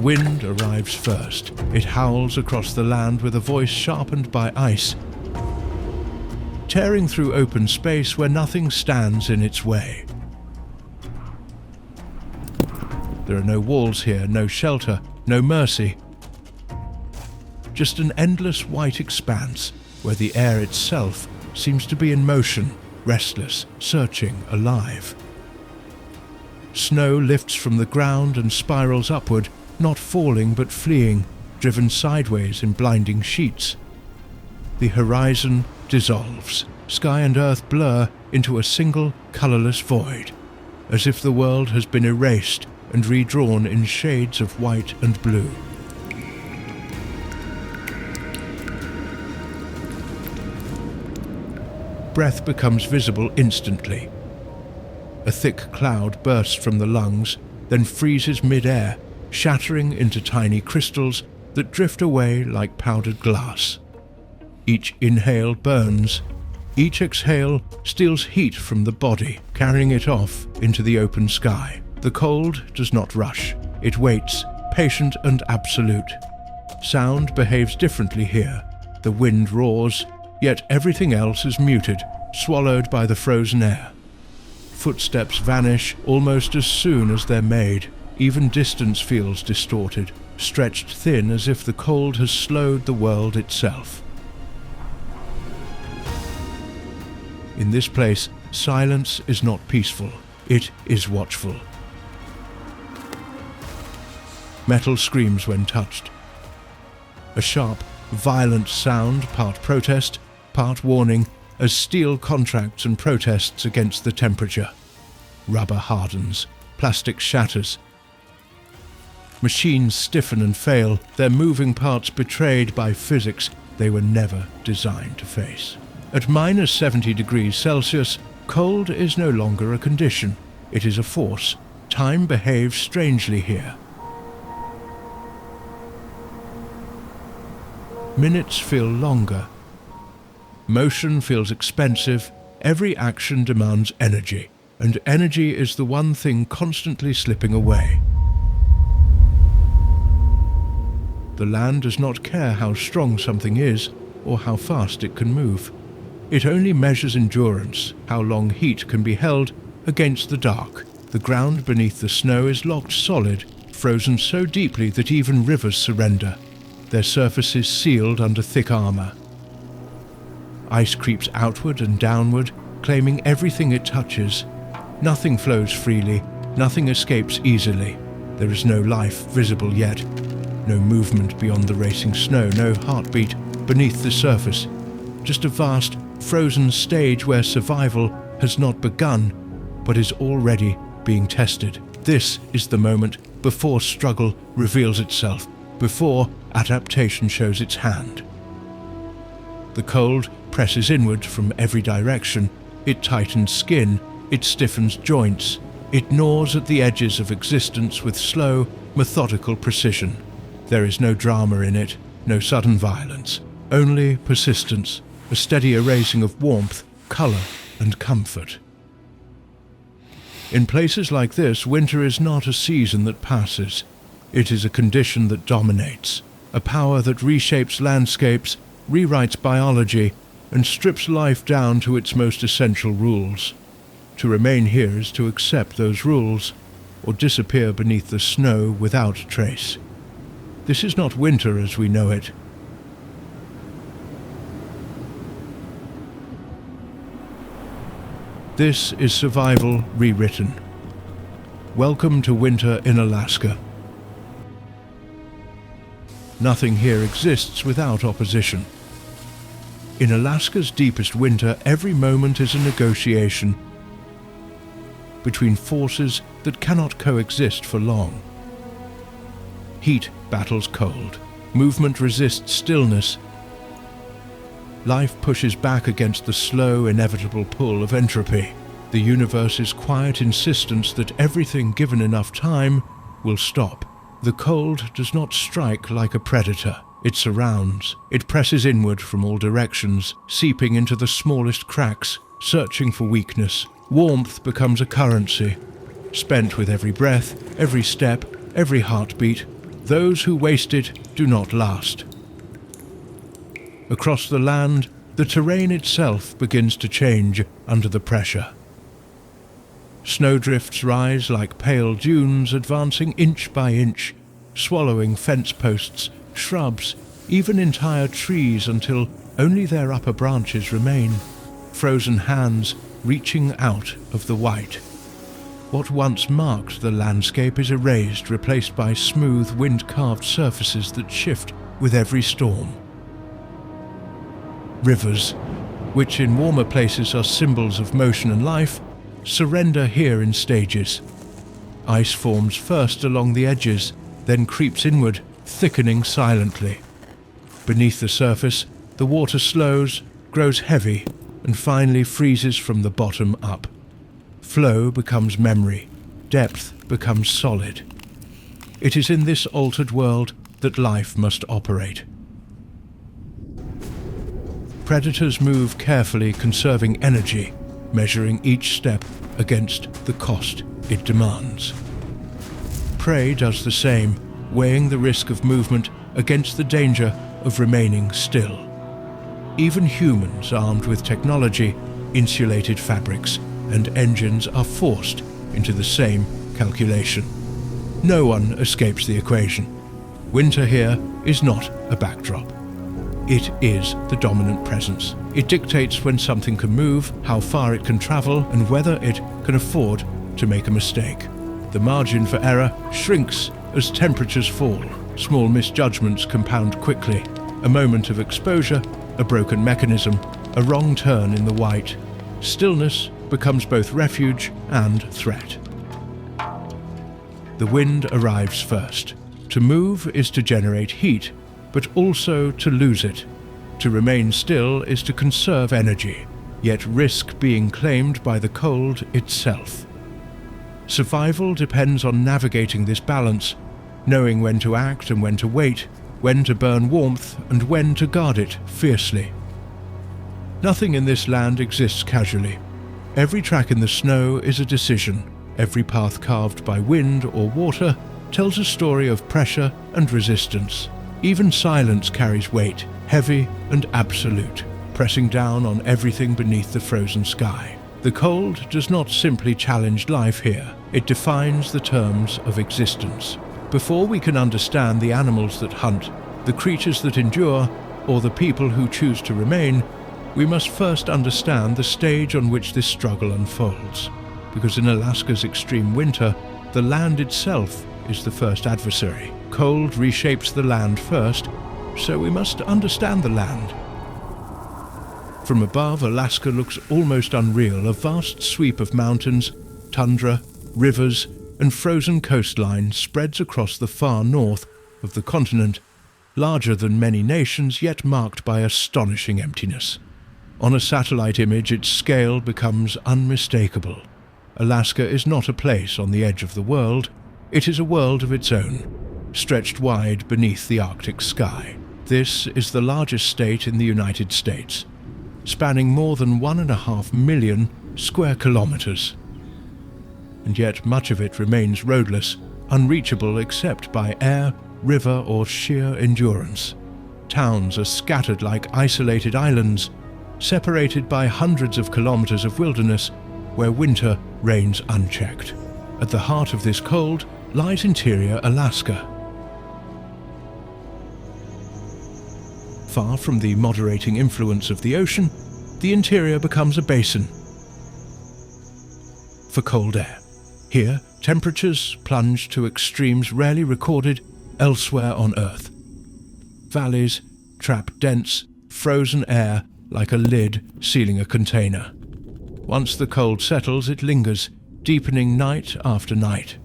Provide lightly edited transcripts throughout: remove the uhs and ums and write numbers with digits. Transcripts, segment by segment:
wind arrives first. It howls across the land with a voice sharpened by ice, tearing through open space where nothing stands in its way. There are no walls here, no shelter, no mercy. Just an endless white expanse where the air itself seems to be in motion, restless, searching, alive. Snow lifts from the ground and spirals upward, not falling but fleeing, driven sideways in blinding sheets. The horizon dissolves. Sky and earth blur into a single, colourless void, as if the world has been erased and redrawn in shades of white and blue. Breath becomes visible instantly. A thick cloud bursts from the lungs, then freezes mid-air, shattering into tiny crystals that drift away like powdered glass. Each inhale burns. Each exhale steals heat from the body, carrying it off into the open sky. The cold does not rush. It waits, patient and absolute. Sound behaves differently here. The wind roars, yet everything else is muted, swallowed by the frozen air. Footsteps vanish almost as soon as they're made. Even distance feels distorted, stretched thin as if the cold has slowed the world itself. In this place, silence is not peaceful, it is watchful. Metal screams when touched. A sharp, violent sound, part protest, part warning, as steel contracts and protests against the temperature. Rubber hardens, plastic shatters. Machines stiffen and fail, their moving parts betrayed by physics they were never designed to face. At minus 70 degrees Celsius, cold is no longer a condition. It is a force. Time behaves strangely here. Minutes feel longer. Motion feels expensive. Every action demands energy, and energy is the one thing constantly slipping away. The land does not care how strong something is or how fast it can move. It only measures endurance, how long heat can be held against the dark. The ground beneath the snow is locked solid, frozen so deeply that even rivers surrender, their surfaces sealed under thick armor. Ice creeps outward and downward, claiming everything it touches. Nothing flows freely, nothing escapes easily. There is no life visible yet, no movement beyond the racing snow, no heartbeat beneath the surface. Just a vast, frozen stage where survival has not begun, but is already being tested. This is the moment before struggle reveals itself, before adaptation shows its hand. The cold presses inward from every direction. It tightens skin, it stiffens joints, it gnaws at the edges of existence with slow, methodical precision. There is no drama in it, no sudden violence, only persistence, a steady erasing of warmth, colour, and comfort. In places like this, winter is not a season that passes. It is a condition that dominates, a power that reshapes landscapes, rewrites biology, and strips life down to its most essential rules. To remain here is to accept those rules, or disappear beneath the snow without trace. This is not winter as we know it. This is survival rewritten. Welcome to winter in Alaska. Nothing here exists without opposition. In Alaska's deepest winter, every moment is a negotiation between forces that cannot coexist for long. Heat battles cold. Movement resists stillness. Life pushes back against the slow, inevitable pull of entropy. The universe's quiet insistence that everything given enough time will stop. The cold does not strike like a predator. It surrounds. It presses inward from all directions, seeping into the smallest cracks, searching for weakness. Warmth becomes a currency, spent with every breath, every step, every heartbeat. those who waste it do not last. Across the land, the terrain itself begins to change under the pressure. Snowdrifts rise like pale dunes, advancing inch by inch, swallowing fence posts, shrubs, even entire trees until only their upper branches remain, frozen hands reaching out of the white. What once marked the landscape is erased, replaced by smooth, wind-carved surfaces that shift with every storm. Rivers, which in warmer places are symbols of motion and life, surrender here in stages. Ice forms first along the edges, then creeps inward, thickening silently. Beneath the surface, the water slows, grows heavy, and finally freezes from the bottom up. Flow becomes memory, depth becomes solid. It is in this altered world that life must operate. Predators move carefully, conserving energy, measuring each step against the cost it demands. Prey does the same, weighing the risk of movement against the danger of remaining still. Even humans armed with technology, insulated fabrics, and engines are forced into the same calculation. No one escapes the equation. Winter here is not a backdrop. It is the dominant presence. It dictates when something can move, how far it can travel, and whether it can afford to make a mistake. The margin for error shrinks as temperatures fall. Small misjudgments compound quickly. A moment of exposure, a broken mechanism, a wrong turn in the white. Stillness becomes both refuge and threat. The wind arrives first. To move is to generate heat, but also to lose it. To remain still is to conserve energy, yet risk being claimed by the cold itself. Survival depends on navigating this balance, knowing when to act and when to wait, when to burn warmth and when to guard it fiercely. Nothing in this land exists casually. Every track in the snow is a decision. Every path carved by wind or water tells a story of pressure and resistance. Even silence carries weight, heavy and absolute, pressing down on everything beneath the frozen sky. The cold does not simply challenge life here, it defines the terms of existence. Before we can understand the animals that hunt, the creatures that endure, or the people who choose to remain, we must first understand the stage on which this struggle unfolds. Because in Alaska's extreme winter, the land itself is the first adversary. Cold reshapes the land first, so we must understand the land. From above, Alaska looks almost unreal, a vast sweep of mountains, tundra, rivers, and frozen coastline spreads across the far north of the continent, larger than many nations, yet marked by astonishing emptiness. On a satellite image, its scale becomes unmistakable. Alaska is not a place on the edge of the world, it is a world of its own, stretched wide beneath the Arctic sky. This is the largest state in the United States, spanning more than 1.5 million square kilometers. And yet much of it remains roadless, unreachable except by air, river, or sheer endurance. Towns are scattered like isolated islands, separated by hundreds of kilometers of wilderness where winter reigns unchecked. At the heart of this cold lies interior Alaska. Far from the moderating influence of the ocean, the interior becomes a basin for cold air. Here, temperatures plunge to extremes rarely recorded elsewhere on Earth. Valleys trap dense, frozen air like a lid sealing a container. Once the cold settles, it lingers, deepening night after night.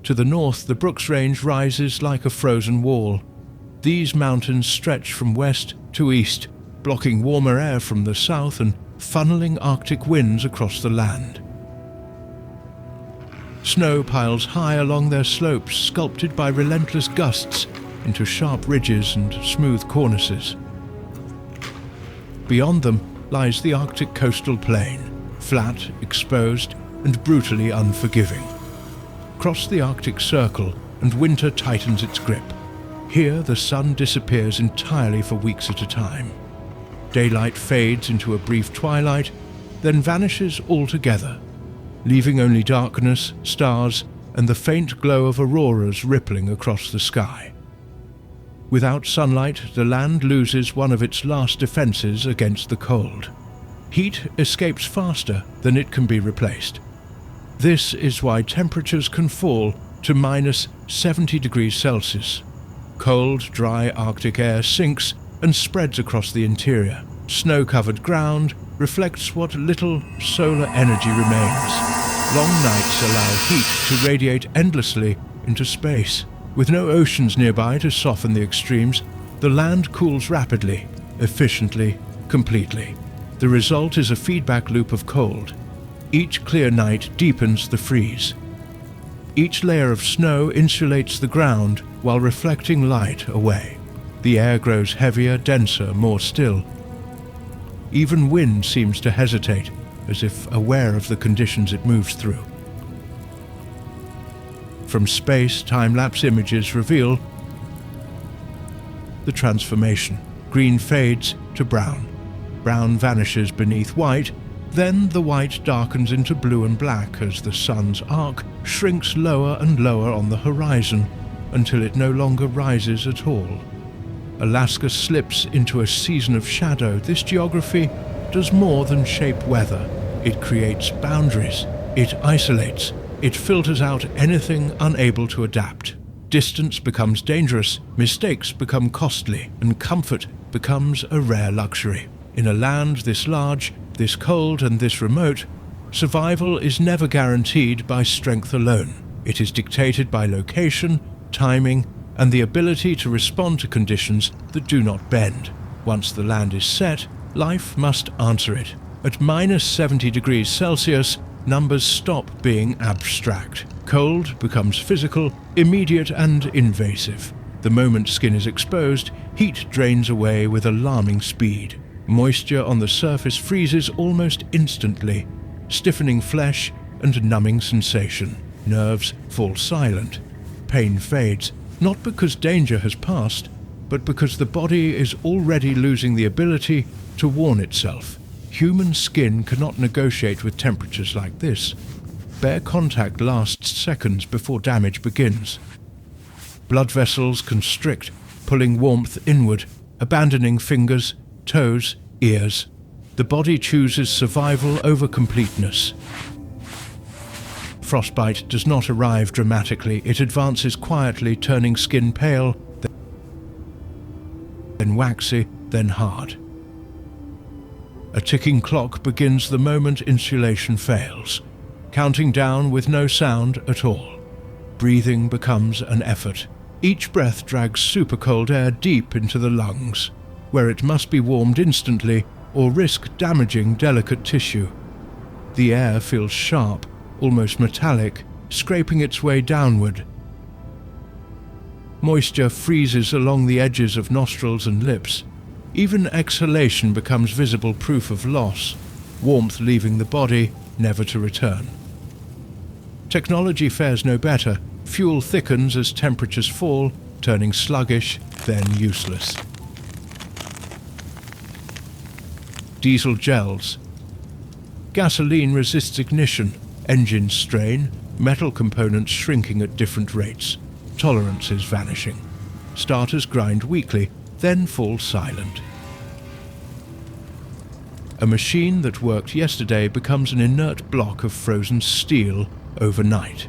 To the north, the Brooks Range rises like a frozen wall. These mountains stretch from west to east, blocking warmer air from the south and funneling Arctic winds across the land. Snow piles high along their slopes, sculpted by relentless gusts into sharp ridges and smooth cornices. Beyond them lies the Arctic coastal plain, flat, exposed, and brutally unforgiving. cross the Arctic Circle and winter tightens its grip. Here the sun disappears entirely for weeks at a time. Daylight fades into a brief twilight, then vanishes altogether, leaving only darkness, stars, and the faint glow of auroras rippling across the sky. Without sunlight, the land loses one of its last defenses against the cold. Heat escapes faster than it can be replaced. This is why temperatures can fall to minus 70 degrees Celsius. Cold, dry Arctic air sinks and spreads across the interior. Snow-covered ground reflects what little solar energy remains. Long nights allow heat to radiate endlessly into space. With no oceans nearby to soften the extremes, the land cools rapidly, efficiently, completely. The result is a feedback loop of cold. Each clear night deepens the freeze. Each layer of snow insulates the ground while reflecting light away. The air grows heavier, denser, more still. Even wind seems to hesitate, as if aware of the conditions it moves through. From space, time-lapse images reveal the transformation. Green fades to brown. Brown vanishes beneath white, then the white darkens into blue and black as the sun's arc shrinks lower and lower on the horizon until it no longer rises at all. Alaska slips into a season of shadow. This geography does more than shape weather. It creates boundaries. It isolates. It filters out anything unable to adapt. Distance becomes dangerous, mistakes become costly, and comfort becomes a rare luxury. In a land this large, this cold, and this remote, survival is never guaranteed by strength alone. It is dictated by location, timing, and the ability to respond to conditions that do not bend. Once the land is set, life must answer it. At minus 70 degrees Celsius, numbers stop being abstract. Cold becomes physical, immediate, and invasive. The moment skin is exposed, heat drains away with alarming speed. Moisture on the surface freezes almost instantly, stiffening flesh and numbing sensation. Nerves fall silent. Pain fades, not because danger has passed, but because the body is already losing the ability to warn itself. Human skin cannot negotiate with temperatures like this. Bare contact lasts seconds before damage begins. Blood vessels constrict, pulling warmth inward, abandoning fingers, toes, ears. The body chooses survival over completeness. Frostbite does not arrive dramatically. It advances quietly, turning skin pale, then waxy, then hard. A ticking clock begins the moment insulation fails, counting down with no sound at all. Breathing becomes an effort. Each breath drags super-cold air deep into the lungs, where it must be warmed instantly or risk damaging delicate tissue. The air feels sharp, almost metallic, scraping its way downward. Moisture freezes along the edges of nostrils and lips. Even exhalation becomes visible proof of loss, warmth leaving the body, never to return. Technology fares no better. Fuel thickens as temperatures fall, turning sluggish, then useless. Diesel gels. Gasoline resists ignition, engines strain, metal components shrinking at different rates, tolerances vanishing. Starters grind weakly, then fall silent. A machine that worked yesterday becomes an inert block of frozen steel overnight.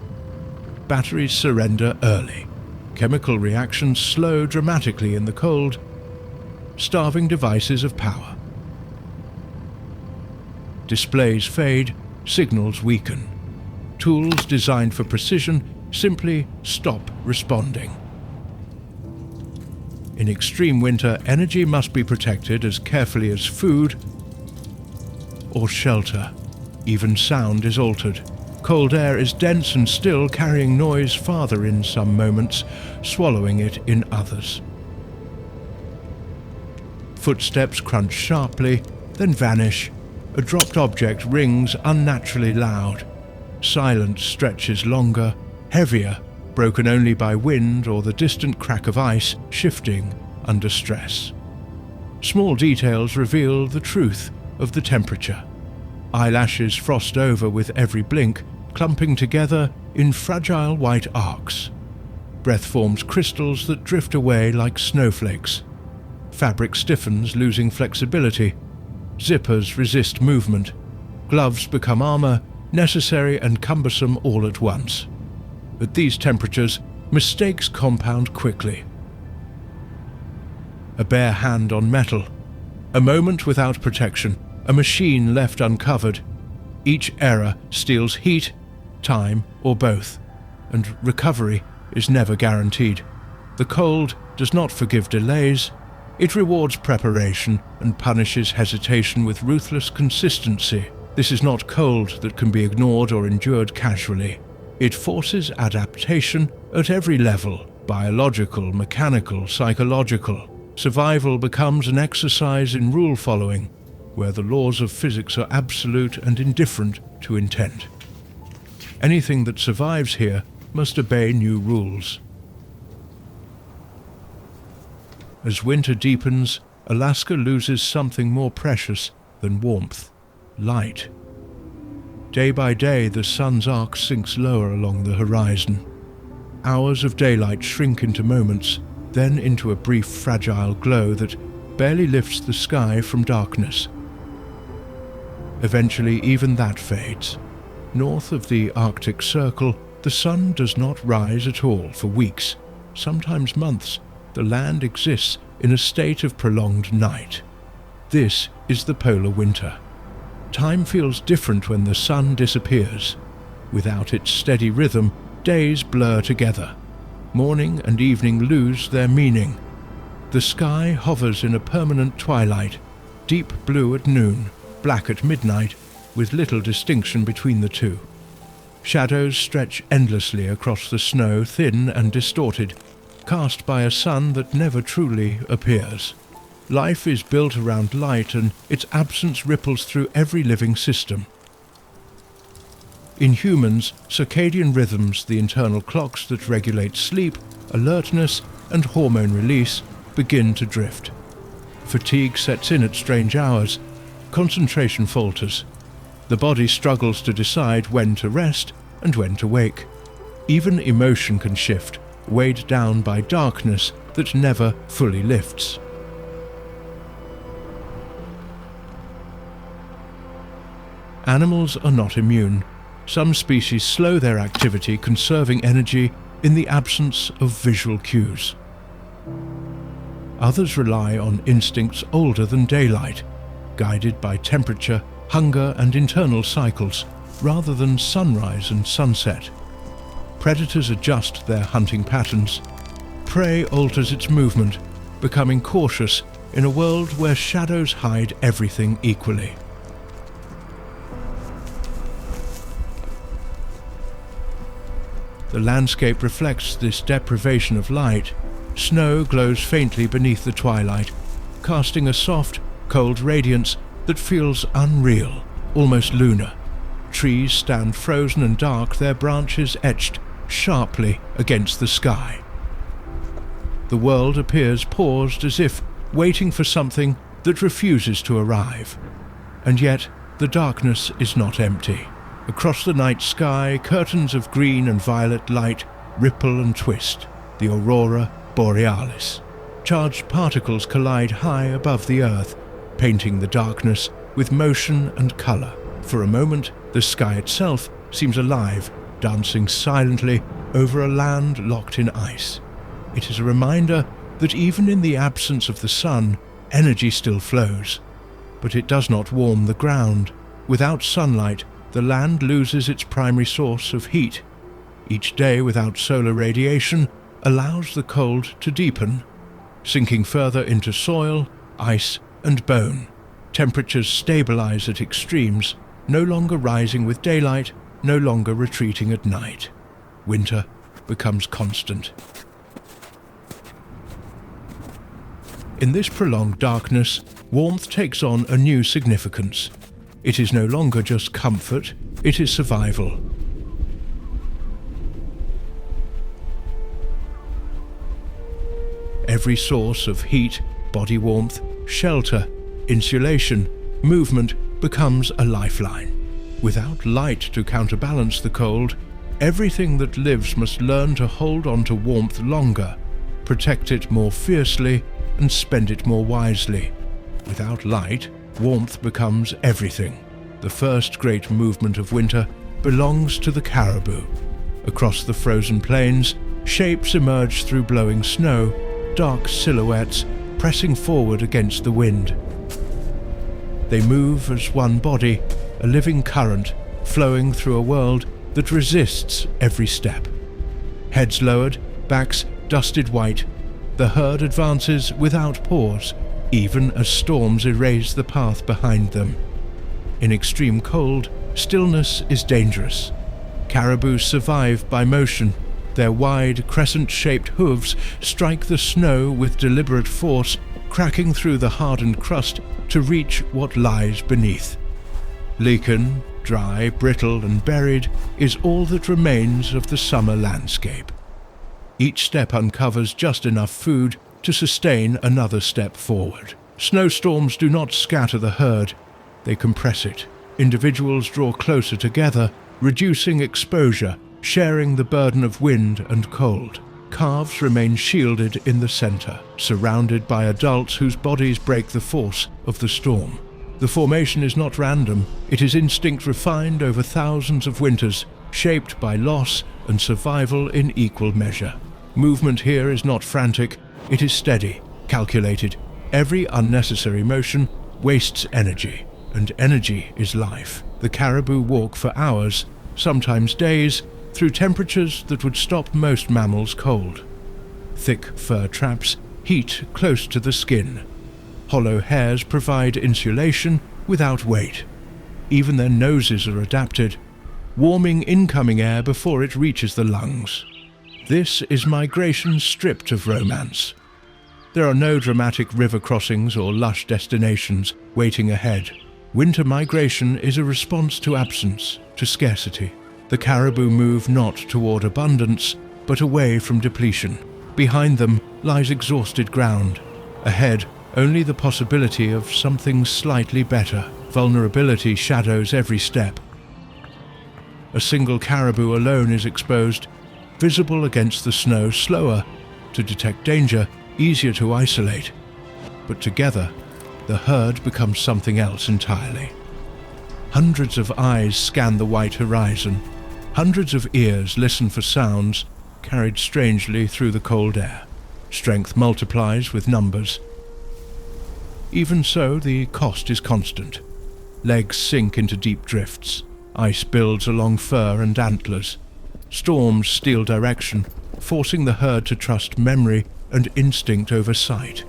Batteries surrender early. Chemical reactions slow dramatically in the cold, starving devices of power. Displays fade, signals weaken. Tools designed for precision simply stop responding. In extreme winter, energy must be protected as carefully as food or shelter. Even sound is altered. Cold air is dense and still, carrying noise farther in some moments, swallowing it in others. Footsteps crunch sharply, then vanish. A dropped object rings unnaturally loud. Silence stretches longer, heavier, broken only by wind or the distant crack of ice shifting under stress. Small details reveal the truth of the temperature. Eyelashes frost over with every blink, clumping together in fragile white arcs. Breath forms crystals that drift away like snowflakes. Fabric stiffens, losing flexibility. Zippers resist movement. Gloves become armor, necessary and cumbersome all at once. At these temperatures, mistakes compound quickly. A bare hand on metal. A moment without protection. A machine left uncovered. Each error steals heat, time, or both, and recovery is never guaranteed. The cold does not forgive delays. It rewards preparation and punishes hesitation with ruthless consistency. This is not cold that can be ignored or endured casually. It forces adaptation at every level: biological, mechanical, psychological. Survival becomes an exercise in rule following, where the laws of physics are absolute and indifferent to intent. Anything that survives here must obey new rules. As winter deepens, Alaska loses something more precious than warmth: light. Day by day, the sun's arc sinks lower along the horizon. Hours of daylight shrink into moments, then into a brief, fragile glow that barely lifts the sky from darkness. Eventually, even that fades. North of the Arctic Circle, the sun does not rise at all for weeks, sometimes months. The land exists in a state of prolonged night. This is the polar winter. Time feels different when the sun disappears. Without its steady rhythm, days blur together. Morning and evening lose their meaning. The sky hovers in a permanent twilight, deep blue at noon, black at midnight, with little distinction between the two. Shadows stretch endlessly across the snow, thin and distorted, cast by a sun that never truly appears. Life is built around light, and its absence ripples through every living system. In humans, circadian rhythms, the internal clocks that regulate sleep, alertness, and hormone release, begin to drift. Fatigue sets in at strange hours. Concentration falters. The body struggles to decide when to rest and when to wake. Even emotion can shift, weighed down by darkness that never fully lifts. Animals are not immune. Some species slow their activity, conserving energy in the absence of visual cues. Others rely on instincts older than daylight, guided by temperature, hunger, and internal cycles, rather than sunrise and sunset. Predators adjust their hunting patterns. Prey alters its movement, becoming cautious in a world where shadows hide everything equally. The landscape reflects this deprivation of light. Snow glows faintly beneath the twilight, casting a soft, cold radiance that feels unreal, almost lunar. Trees stand frozen and dark, their branches etched sharply against the sky. The world appears paused, as if waiting for something that refuses to arrive. And yet, the darkness is not empty. Across the night sky, curtains of green and violet light ripple and twist, the aurora borealis. Charged particles collide high above the earth, painting the darkness with motion and color. For a moment, the sky itself seems alive, dancing silently over a land locked in ice. It is a reminder that even in the absence of the sun, energy still flows. But it does not warm the ground. Without sunlight, the land loses its primary source of heat. Each day without solar radiation allows the cold to deepen, sinking further into soil, ice, and bone. Temperatures stabilize at extremes, no longer rising with daylight, no longer retreating at night. Winter becomes constant. In this prolonged darkness, warmth takes on a new significance. It is no longer just comfort, it is survival. Every source of heat, body warmth, shelter, insulation, movement becomes a lifeline. Without light to counterbalance the cold, everything that lives must learn to hold on to warmth longer, protect it more fiercely, and spend it more wisely. Without light, warmth becomes everything. The first great movement of winter belongs to the caribou. Across the frozen plains, shapes emerge through blowing snow, dark silhouettes pressing forward against the wind. They move as one body, a living current flowing through a world that resists every step. Heads lowered, backs dusted white, the herd advances without pause, even as storms erase the path behind them. In extreme cold, stillness is dangerous. Caribou survive by motion. Their wide, crescent-shaped hooves strike the snow with deliberate force, cracking through the hardened crust to reach what lies beneath. Lichen, dry, brittle, and buried, is all that remains of the summer landscape. Each step uncovers just enough food to sustain another step forward. Snowstorms do not scatter the herd, they compress it. Individuals draw closer together, reducing exposure, sharing the burden of wind and cold. Calves remain shielded in the center, surrounded by adults whose bodies break the force of the storm. The formation is not random, it is instinct refined over thousands of winters, shaped by loss and survival in equal measure. Movement here is not frantic, it is steady, calculated. Every unnecessary motion wastes energy, and energy is life. The caribou walk for hours, sometimes days, through temperatures that would stop most mammals cold. Thick fur traps heat close to the skin. Hollow hairs provide insulation without weight. Even their noses are adapted, warming incoming air before it reaches the lungs. This is migration stripped of romance. There are no dramatic river crossings or lush destinations waiting ahead. Winter migration is a response to absence, to scarcity. The caribou move not toward abundance, but away from depletion. Behind them lies exhausted ground. Ahead, only the possibility of something slightly better. Vulnerability shadows every step. A single caribou alone is exposed, visible against the snow, slower to detect danger, easier to isolate. But together, the herd becomes something else entirely. Hundreds of eyes scan the white horizon. Hundreds of ears listen for sounds carried strangely through the cold air. Strength multiplies with numbers. Even so, the cost is constant. Legs sink into deep drifts. Ice builds along fur and antlers. Storms steal direction, forcing the herd to trust memory and instinct over sight.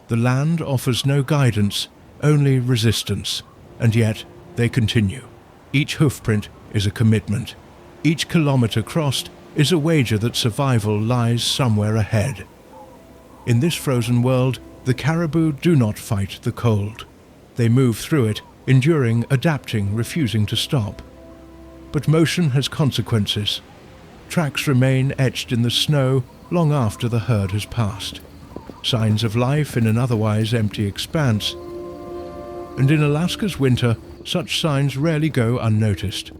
The land offers no guidance, only resistance, and yet they continue. Each hoofprint is a commitment. Each kilometer crossed is a wager that survival lies somewhere ahead. In this frozen world, the caribou do not fight the cold. They move through it, enduring, adapting, refusing to stop. But motion has consequences. Tracks remain etched in the snow long after the herd has passed. Signs of life in an otherwise empty expanse. And in Alaska's winter, such signs rarely go unnoticed.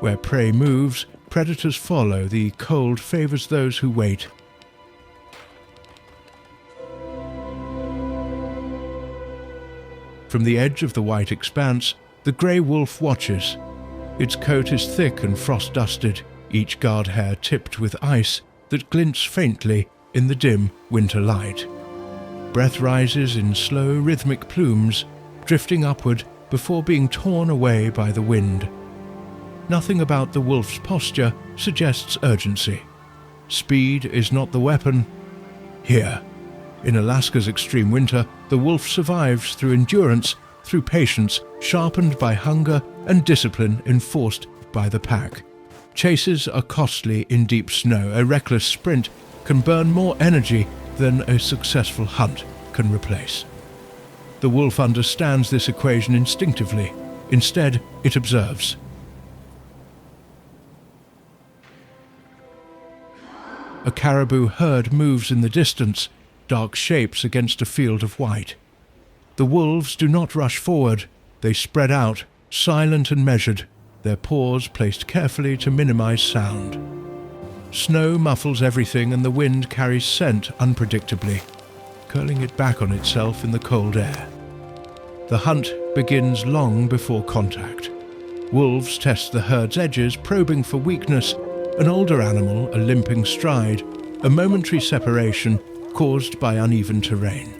Where prey moves, predators follow. The cold favors those who wait. From the edge of the white expanse, the grey wolf watches. Its coat is thick and frost-dusted, each guard hair tipped with ice that glints faintly in the dim winter light. Breath rises in slow, rhythmic plumes, drifting upward before being torn away by the wind. Nothing about the wolf's posture suggests urgency. Speed is not the weapon. Here, in Alaska's extreme winter, the wolf survives through endurance, through patience, sharpened by hunger and discipline enforced by the pack. Chases are costly in deep snow. A reckless sprint can burn more energy than a successful hunt can replace. The wolf understands this equation instinctively. Instead, it observes. A caribou herd moves in the distance, dark shapes against a field of white. The wolves do not rush forward. They spread out, silent and measured, their paws placed carefully to minimize sound. Snow muffles everything and the wind carries scent unpredictably, curling it back on itself in the cold air. The hunt begins long before contact. Wolves test the herd's edges, probing for weakness, an older animal a limping stride, a momentary separation caused by uneven terrain.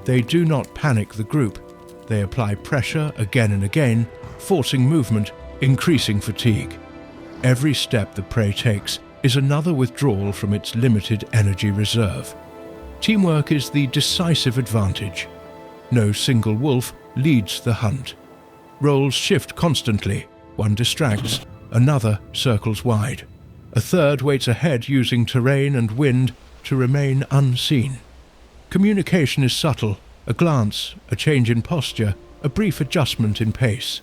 They do not panic the group. They apply pressure again and again, forcing movement, increasing fatigue. Every step the prey takes is another withdrawal from its limited energy reserve. Teamwork is the decisive advantage. No single wolf leads the hunt. Roles shift constantly. One distracts, another circles wide. A third waits ahead using terrain and wind to remain unseen. Communication is subtle, a glance, a change in posture, a brief adjustment in pace.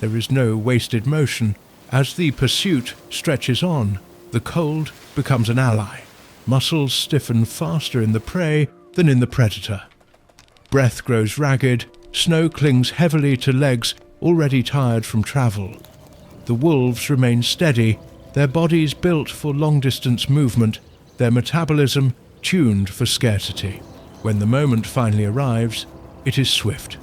There is no wasted motion. As the pursuit stretches on, the cold becomes an ally. Muscles stiffen faster in the prey than in the predator. Breath grows ragged, snow clings heavily to legs already tired from travel. The wolves remain steady, their bodies built for long-distance movement, their metabolism tuned for scarcity. When the moment finally arrives, it is swift.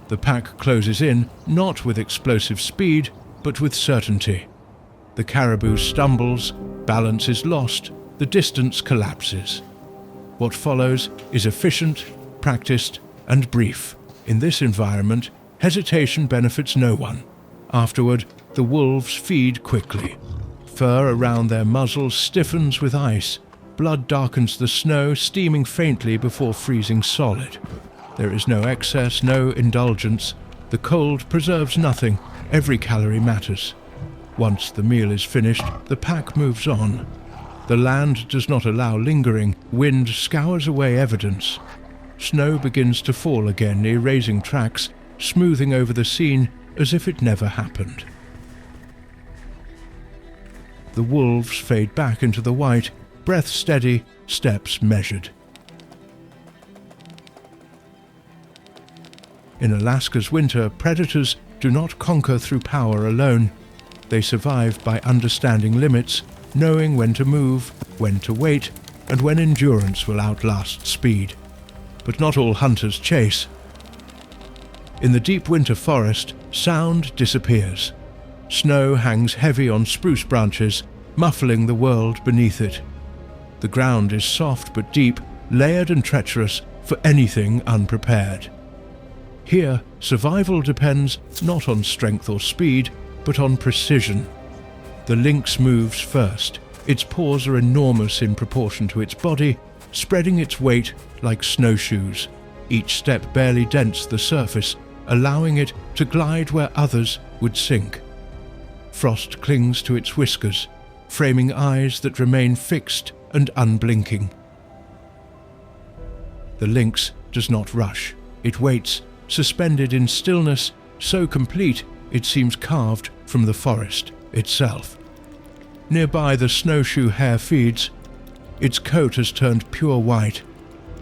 The pack closes in, not with explosive speed, but with certainty. The caribou stumbles, balance is lost, the distance collapses. What follows is efficient, practiced, and brief. In this environment, hesitation benefits no one. Afterward, the wolves feed quickly. Fur around their muzzles stiffens with ice. Blood darkens the snow, steaming faintly before freezing solid. There is no excess, no indulgence. The cold preserves nothing. Every calorie matters. Once the meal is finished, the pack moves on. The land does not allow lingering. Wind scours away evidence. Snow begins to fall again, erasing tracks, smoothing over the scene as if it never happened. The wolves fade back into the white, breath steady, steps measured. In Alaska's winter, predators do not conquer through power alone. They survive by understanding limits, knowing when to move, when to wait, and when endurance will outlast speed. But not all hunters chase. In the deep winter forest, sound disappears. Snow hangs heavy on spruce branches, muffling the world beneath it. The ground is soft but deep, layered and treacherous for anything unprepared. Here, survival depends not on strength or speed, but on precision. The lynx moves first. Its paws are enormous in proportion to its body, spreading its weight like snowshoes. Each step barely dents the surface, allowing it to glide where others would sink. Frost clings to its whiskers, framing eyes that remain fixed and unblinking. The lynx does not rush. It waits, suspended in stillness, so complete it seems carved from the forest itself. Nearby, the snowshoe hare feeds. Its coat has turned pure white,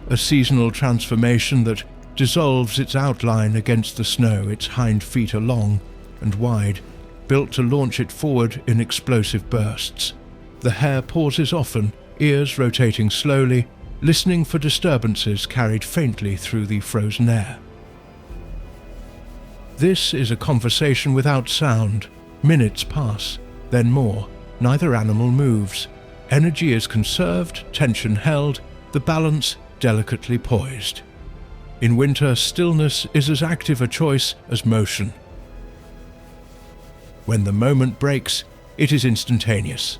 a seasonal transformation that dissolves its outline against the snow. Its hind feet are long and wide, built to launch it forward in explosive bursts. The hare pauses often, ears rotating slowly, listening for disturbances carried faintly through the frozen air. This is a conversation without sound. Minutes pass, then more. Neither animal moves. Energy is conserved, tension held, the balance delicately poised. In winter, stillness is as active a choice as motion. When the moment breaks, it is instantaneous.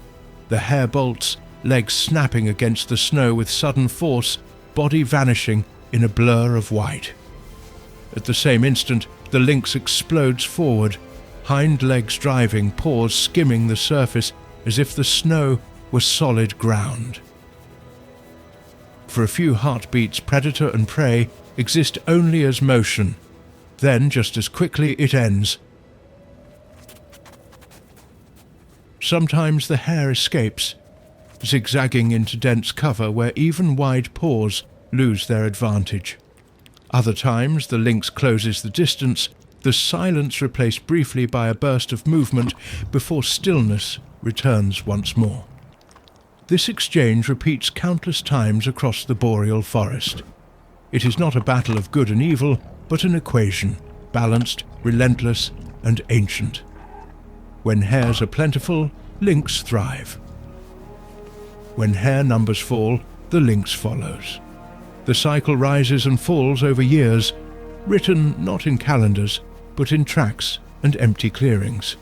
The hare bolts, legs snapping against the snow with sudden force, body vanishing in a blur of white. At the same instant, the lynx explodes forward, hind legs driving, paws skimming the surface as if the snow were solid ground. For a few heartbeats, predator and prey exist only as motion. Then, just as quickly, it ends. Sometimes the hare escapes. zigzagging into dense cover where even wide paws lose their advantage. Other times the lynx closes the distance, the silence replaced briefly by a burst of movement before stillness returns once more. This exchange repeats countless times across the boreal forest. It is not a battle of good and evil, but an equation, balanced, relentless, and ancient. When hares are plentiful, lynx thrive. When hare numbers fall, the lynx follows. The cycle rises and falls over years, written not in calendars, but in tracks and empty clearings.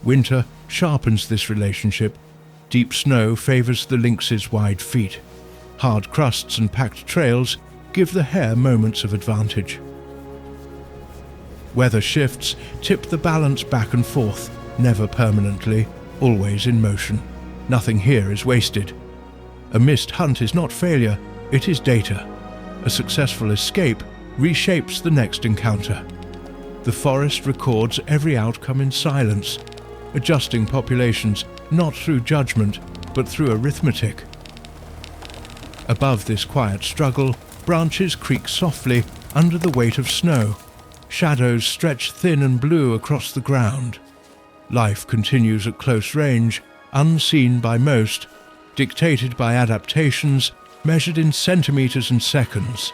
Winter sharpens this relationship. Deep snow favors the lynx's wide feet. Hard crusts and packed trails give the hare moments of advantage. Weather shifts tip the balance back and forth, never permanently, always in motion. Nothing here is wasted. A missed hunt is not failure, it is data. A successful escape reshapes the next encounter. The forest records every outcome in silence, adjusting populations not through judgment, but through arithmetic. Above this quiet struggle, branches creak softly under the weight of snow. Shadows stretch thin and blue across the ground. Life continues at close range, unseen by most, dictated by adaptations measured in centimeters and seconds.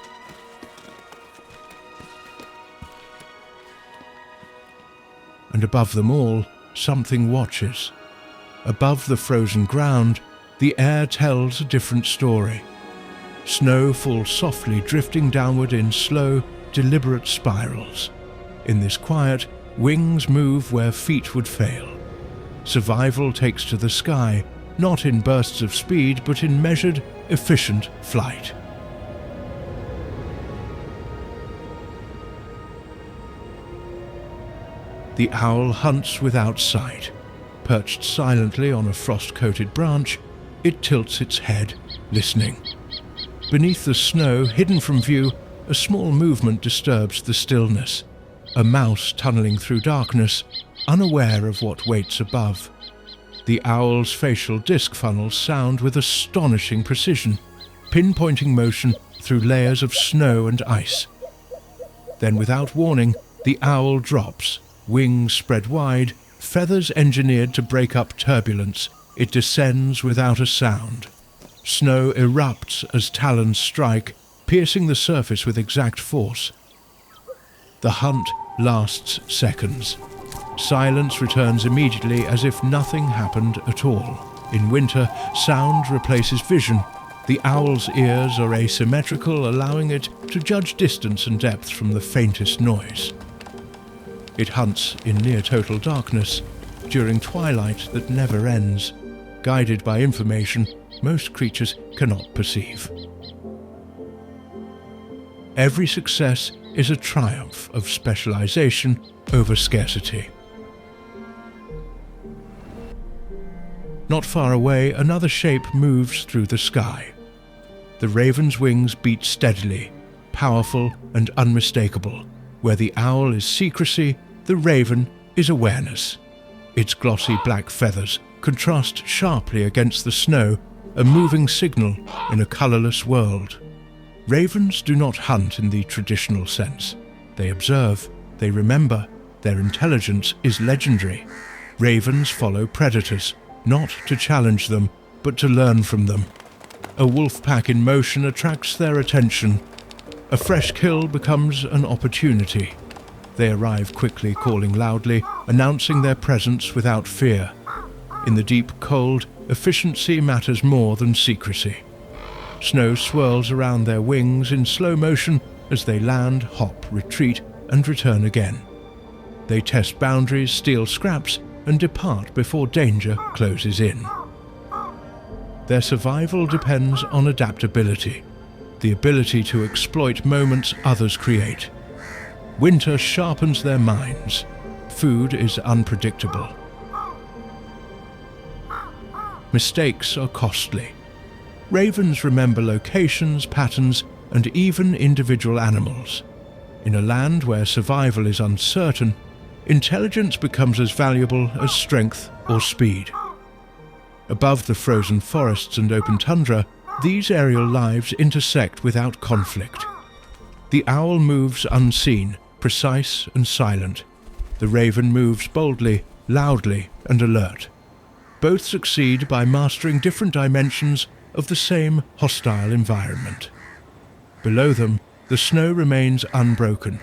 And above them all, something watches. Above the frozen ground, the air tells a different story. Snow falls softly, drifting downward in slow, deliberate spirals. In this quiet, wings move where feet would fail. Survival takes to the sky, not in bursts of speed, but in measured, efficient flight. The owl hunts without sight. Perched silently on a frost-coated branch, it tilts its head, listening. Beneath the snow, hidden from view, a small movement disturbs the stillness. A mouse tunneling through darkness, unaware of what waits above. The owl's facial disc funnels sound with astonishing precision, pinpointing motion through layers of snow and ice. Then, without warning, the owl drops, wings spread wide, feathers engineered to break up turbulence. It descends without a sound. Snow erupts as talons strike, piercing the surface with exact force. The hunt lasts seconds. Silence returns immediately as if nothing happened at all. In winter, sound replaces vision. The owl's ears are asymmetrical, allowing it to judge distance and depth from the faintest noise. It hunts in near-total darkness, during twilight that never ends, guided by information most creatures cannot perceive. Every success is a triumph of specialization over scarcity. Not far away, another shape moves through the sky. The raven's wings beat steadily, powerful and unmistakable. Where the owl is secrecy, the raven is awareness. Its glossy black feathers contrast sharply against the snow, a moving signal in a colorless world. Ravens do not hunt in the traditional sense. They observe, they remember, their intelligence is legendary. Ravens follow predators, not to challenge them, but to learn from them. A wolf pack in motion attracts their attention. A fresh kill becomes an opportunity. They arrive quickly, calling loudly, announcing their presence without fear. In the deep cold, efficiency matters more than secrecy. Snow swirls around their wings in slow motion as they land, hop, retreat, and return again. They test boundaries, steal scraps, and depart before danger closes in. Their survival depends on adaptability, the ability to exploit moments others create. Winter sharpens their minds. Food is unpredictable. Mistakes are costly. Ravens remember locations, patterns, and even individual animals. In a land where survival is uncertain, intelligence becomes as valuable as strength or speed. Above the frozen forests and open tundra, these aerial lives intersect without conflict. The owl moves unseen, precise and silent. The raven moves boldly, loudly and alert. Both succeed by mastering different dimensions of the same hostile environment. Below them, the snow remains unbroken,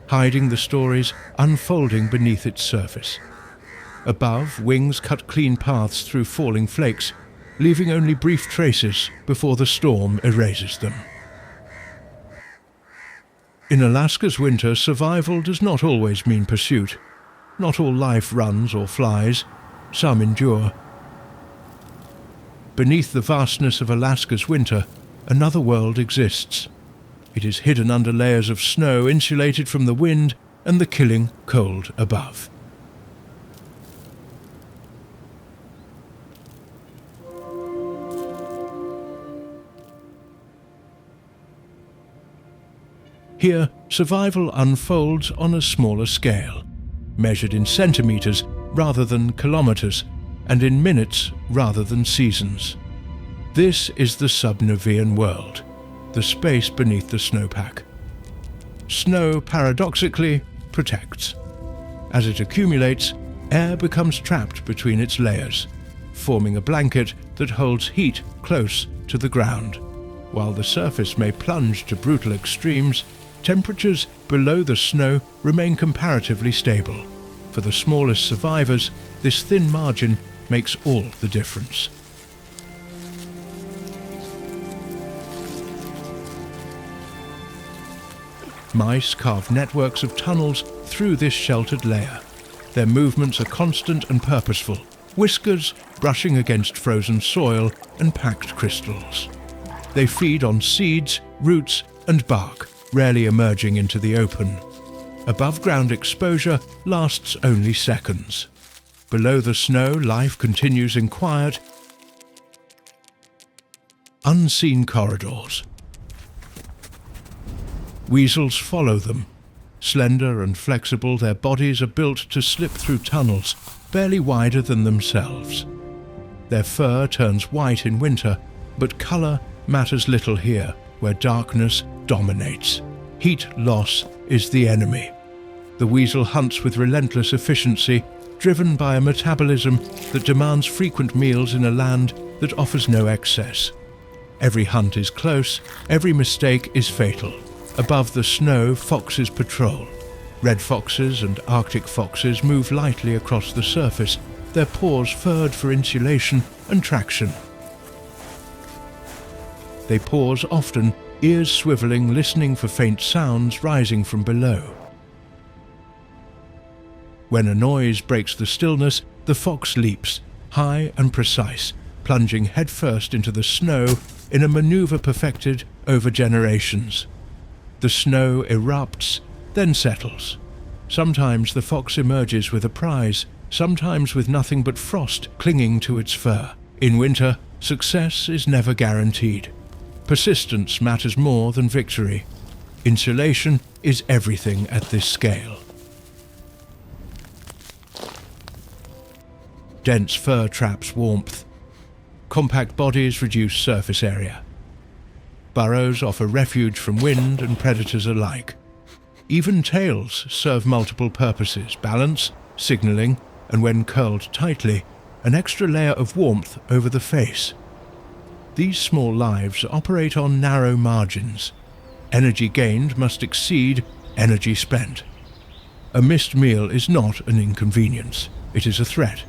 hiding the stories unfolding beneath its surface. Above, wings cut clean paths through falling flakes, leaving only brief traces before the storm erases them. In Alaska's winter, survival does not always mean pursuit. Not all life runs or flies. Some endure. Beneath the vastness of Alaska's winter, another world exists. It is hidden under layers of snow, insulated from the wind and the killing cold above. Here, survival unfolds on a smaller scale, measured in centimeters rather than kilometers, and in minutes rather than seasons. This is the subnevian world, the space beneath the snowpack. Snow, paradoxically, protects. As it accumulates, air becomes trapped between its layers, forming a blanket that holds heat close to the ground. While the surface may plunge to brutal extremes, temperatures below the snow remain comparatively stable. For the smallest survivors, this thin margin makes all the difference. Mice carve networks of tunnels through this sheltered layer. Their movements are constant and purposeful, whiskers brushing against frozen soil and packed crystals. They feed on seeds, roots, and bark, rarely emerging into the open. Above-ground exposure lasts only seconds. Below the snow, life continues in quiet, unseen corridors. Weasels follow them. Slender and flexible, their bodies are built to slip through tunnels, barely wider than themselves. Their fur turns white in winter, but color matters little here, where darkness dominates. Heat loss is the enemy. The weasel hunts with relentless efficiency, driven by a metabolism that demands frequent meals in a land that offers no excess. Every hunt is close, every mistake is fatal. Above the snow, foxes patrol. Red foxes and Arctic foxes move lightly across the surface, their paws furred for insulation and traction. They pause often, ears swiveling, listening for faint sounds rising from below. When a noise breaks the stillness, the fox leaps, high and precise, plunging headfirst into the snow in a maneuver perfected over generations. The snow erupts, then settles. Sometimes the fox emerges with a prize, sometimes with nothing but frost clinging to its fur. In winter, success is never guaranteed. Persistence matters more than victory. Insulation is everything at this scale. Dense fur traps warmth. Compact bodies reduce surface area. Burrows offer refuge from wind and predators alike. Even tails serve multiple purposes: balance, signaling, and when curled tightly, an extra layer of warmth over the face. These small lives operate on narrow margins. Energy gained must exceed energy spent. A missed meal is not an inconvenience, it is a threat.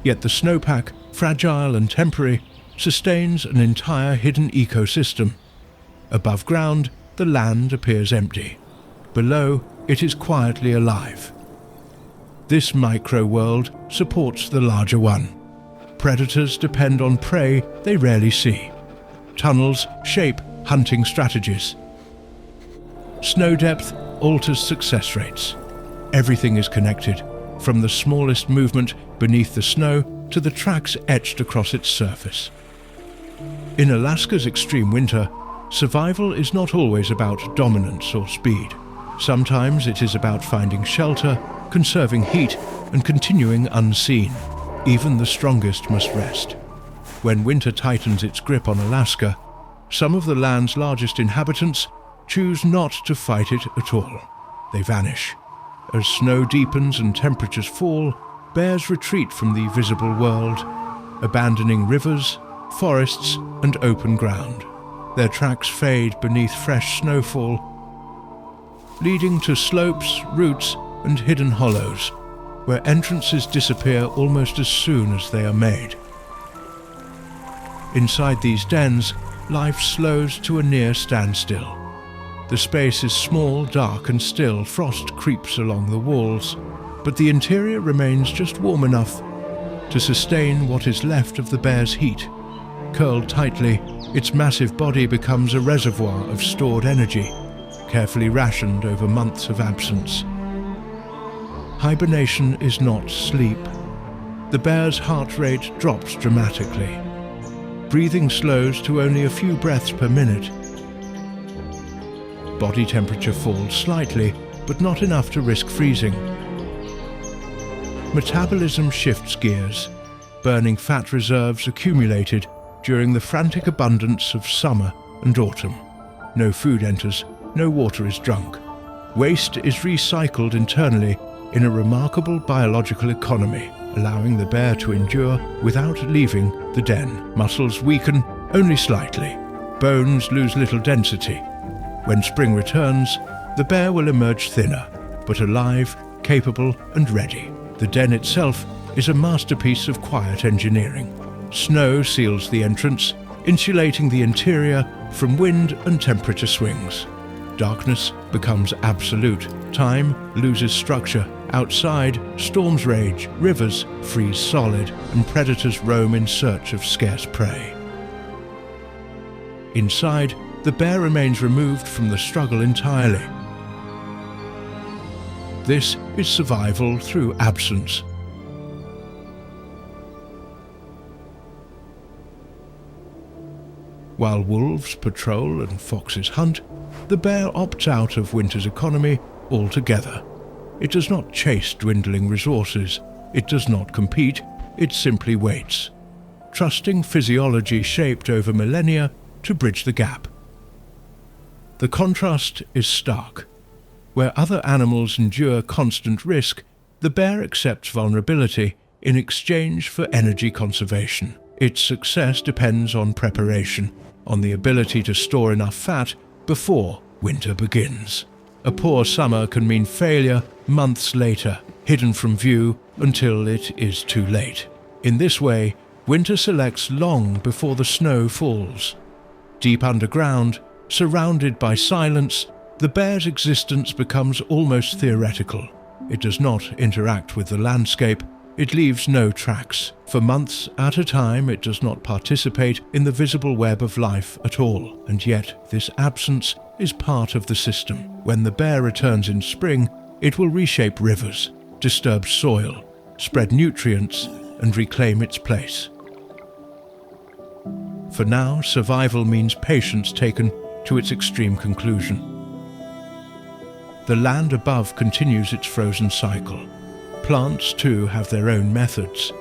Yet the snowpack, fragile and temporary, sustains an entire hidden ecosystem. Above ground, the land appears empty. Below, it is quietly alive. This micro-world supports the larger one. Predators depend on prey they rarely see. Tunnels shape hunting strategies. Snow depth alters success rates. Everything is connected, from the smallest movement beneath the snow to the tracks etched across its surface. In Alaska's extreme winter, survival is not always about dominance or speed. Sometimes it is about finding shelter, conserving heat, and continuing unseen. Even the strongest must rest. When winter tightens its grip on Alaska, some of the land's largest inhabitants choose not to fight it at all. They vanish. As snow deepens and temperatures fall, bears retreat from the visible world, abandoning rivers, forests, and open ground. Their tracks fade beneath fresh snowfall, leading to slopes, roots, and hidden hollows, where entrances disappear almost as soon as they are made. Inside these dens, life slows to a near standstill. The space is small, dark, and still. Frost creeps along the walls, but the interior remains just warm enough to sustain what is left of the bear's heat. Curled tightly, its massive body becomes a reservoir of stored energy, carefully rationed over months of absence. Hibernation is not sleep. The bear's heart rate drops dramatically. Breathing slows to only a few breaths per minute. Body temperature falls slightly, but not enough to risk freezing. Metabolism shifts gears, burning fat reserves accumulated during the frantic abundance of summer and autumn. No food enters, no water is drunk. Waste is recycled internally in a remarkable biological economy, allowing the bear to endure without leaving the den. Muscles weaken only slightly. Bones lose little density. When spring returns, the bear will emerge thinner, but alive, capable, and ready. The den itself is a masterpiece of quiet engineering. Snow seals the entrance, insulating the interior from wind and temperature swings. Darkness becomes absolute. Time loses structure. Outside, storms rage, rivers freeze solid, and predators roam in search of scarce prey. Inside, the bear remains removed from the struggle entirely. This is survival through absence. While wolves patrol and foxes hunt, the bear opts out of winter's economy altogether. It does not chase dwindling resources. It does not compete. It simply waits, trusting physiology shaped over millennia to bridge the gap. The contrast is stark. Where other animals endure constant risk, the bear accepts vulnerability in exchange for energy conservation. Its success depends on preparation, on the ability to store enough fat before winter begins. A poor summer can mean failure months later, hidden from view until it is too late. In this way, winter selects long before the snow falls. Deep underground, surrounded by silence, the bear's existence becomes almost theoretical. It does not interact with the landscape. It leaves no tracks. For months at a time, it does not participate in the visible web of life at all. And yet, this absence is part of the system. When the bear returns in spring, it will reshape rivers, disturb soil, spread nutrients, and reclaim its place. For now, survival means patience taken to its extreme conclusion. The land above continues its frozen cycle. Plants, too, have their own methods.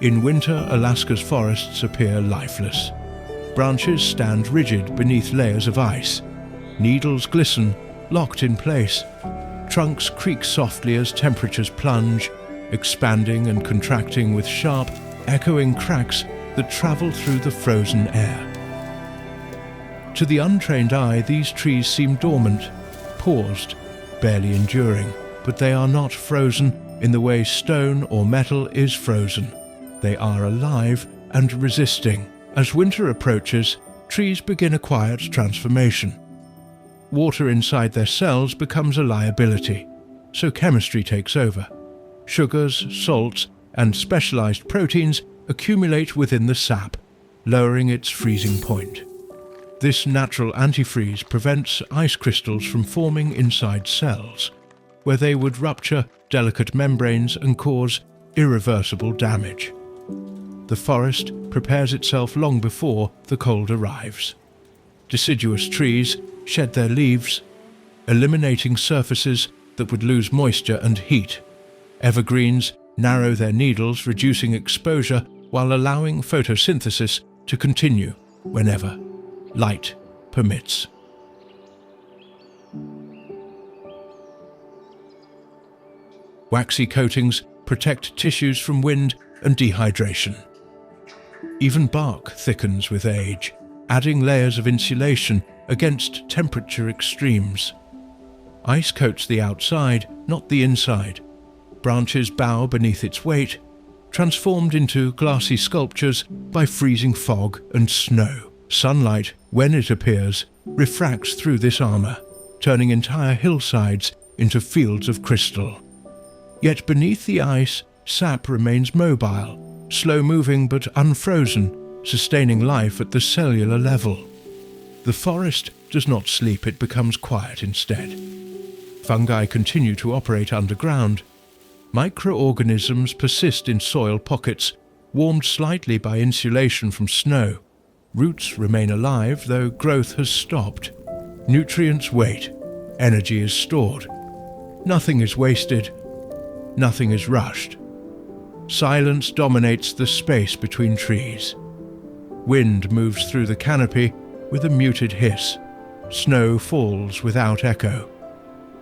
In winter, Alaska's forests appear lifeless. Branches stand rigid beneath layers of ice. Needles glisten, locked in place. Trunks creak softly as temperatures plunge, expanding and contracting with sharp, echoing cracks that travel through the frozen air. To the untrained eye, these trees seem dormant, paused, barely enduring, but they are not frozen in the way stone or metal is frozen. They are alive and resisting. As winter approaches, trees begin a quiet transformation. Water inside their cells becomes a liability, so chemistry takes over. Sugars, salts, and specialized proteins accumulate within the sap, lowering its freezing point. This natural antifreeze prevents ice crystals from forming inside cells, where they would rupture delicate membranes and cause irreversible damage. The forest prepares itself long before the cold arrives. Deciduous trees shed their leaves, eliminating surfaces that would lose moisture and heat. Evergreens narrow their needles, reducing exposure while allowing photosynthesis to continue whenever light permits. Waxy coatings protect tissues from wind and dehydration. Even bark thickens with age, adding layers of insulation against temperature extremes. Ice coats the outside, not the inside. Branches bow beneath its weight, transformed into glassy sculptures by freezing fog and snow. Sunlight, when it appears, refracts through this armor, turning entire hillsides into fields of crystal. Yet beneath the ice, sap remains mobile, slow-moving but unfrozen, sustaining life at the cellular level. The forest does not sleep, it becomes quiet instead. Fungi continue to operate underground. Microorganisms persist in soil pockets, warmed slightly by insulation from snow. Roots remain alive, though growth has stopped. Nutrients wait. Energy is stored. Nothing is wasted. Nothing is rushed. Silence dominates the space between trees. Wind moves through the canopy with a muted hiss. Snow falls without echo.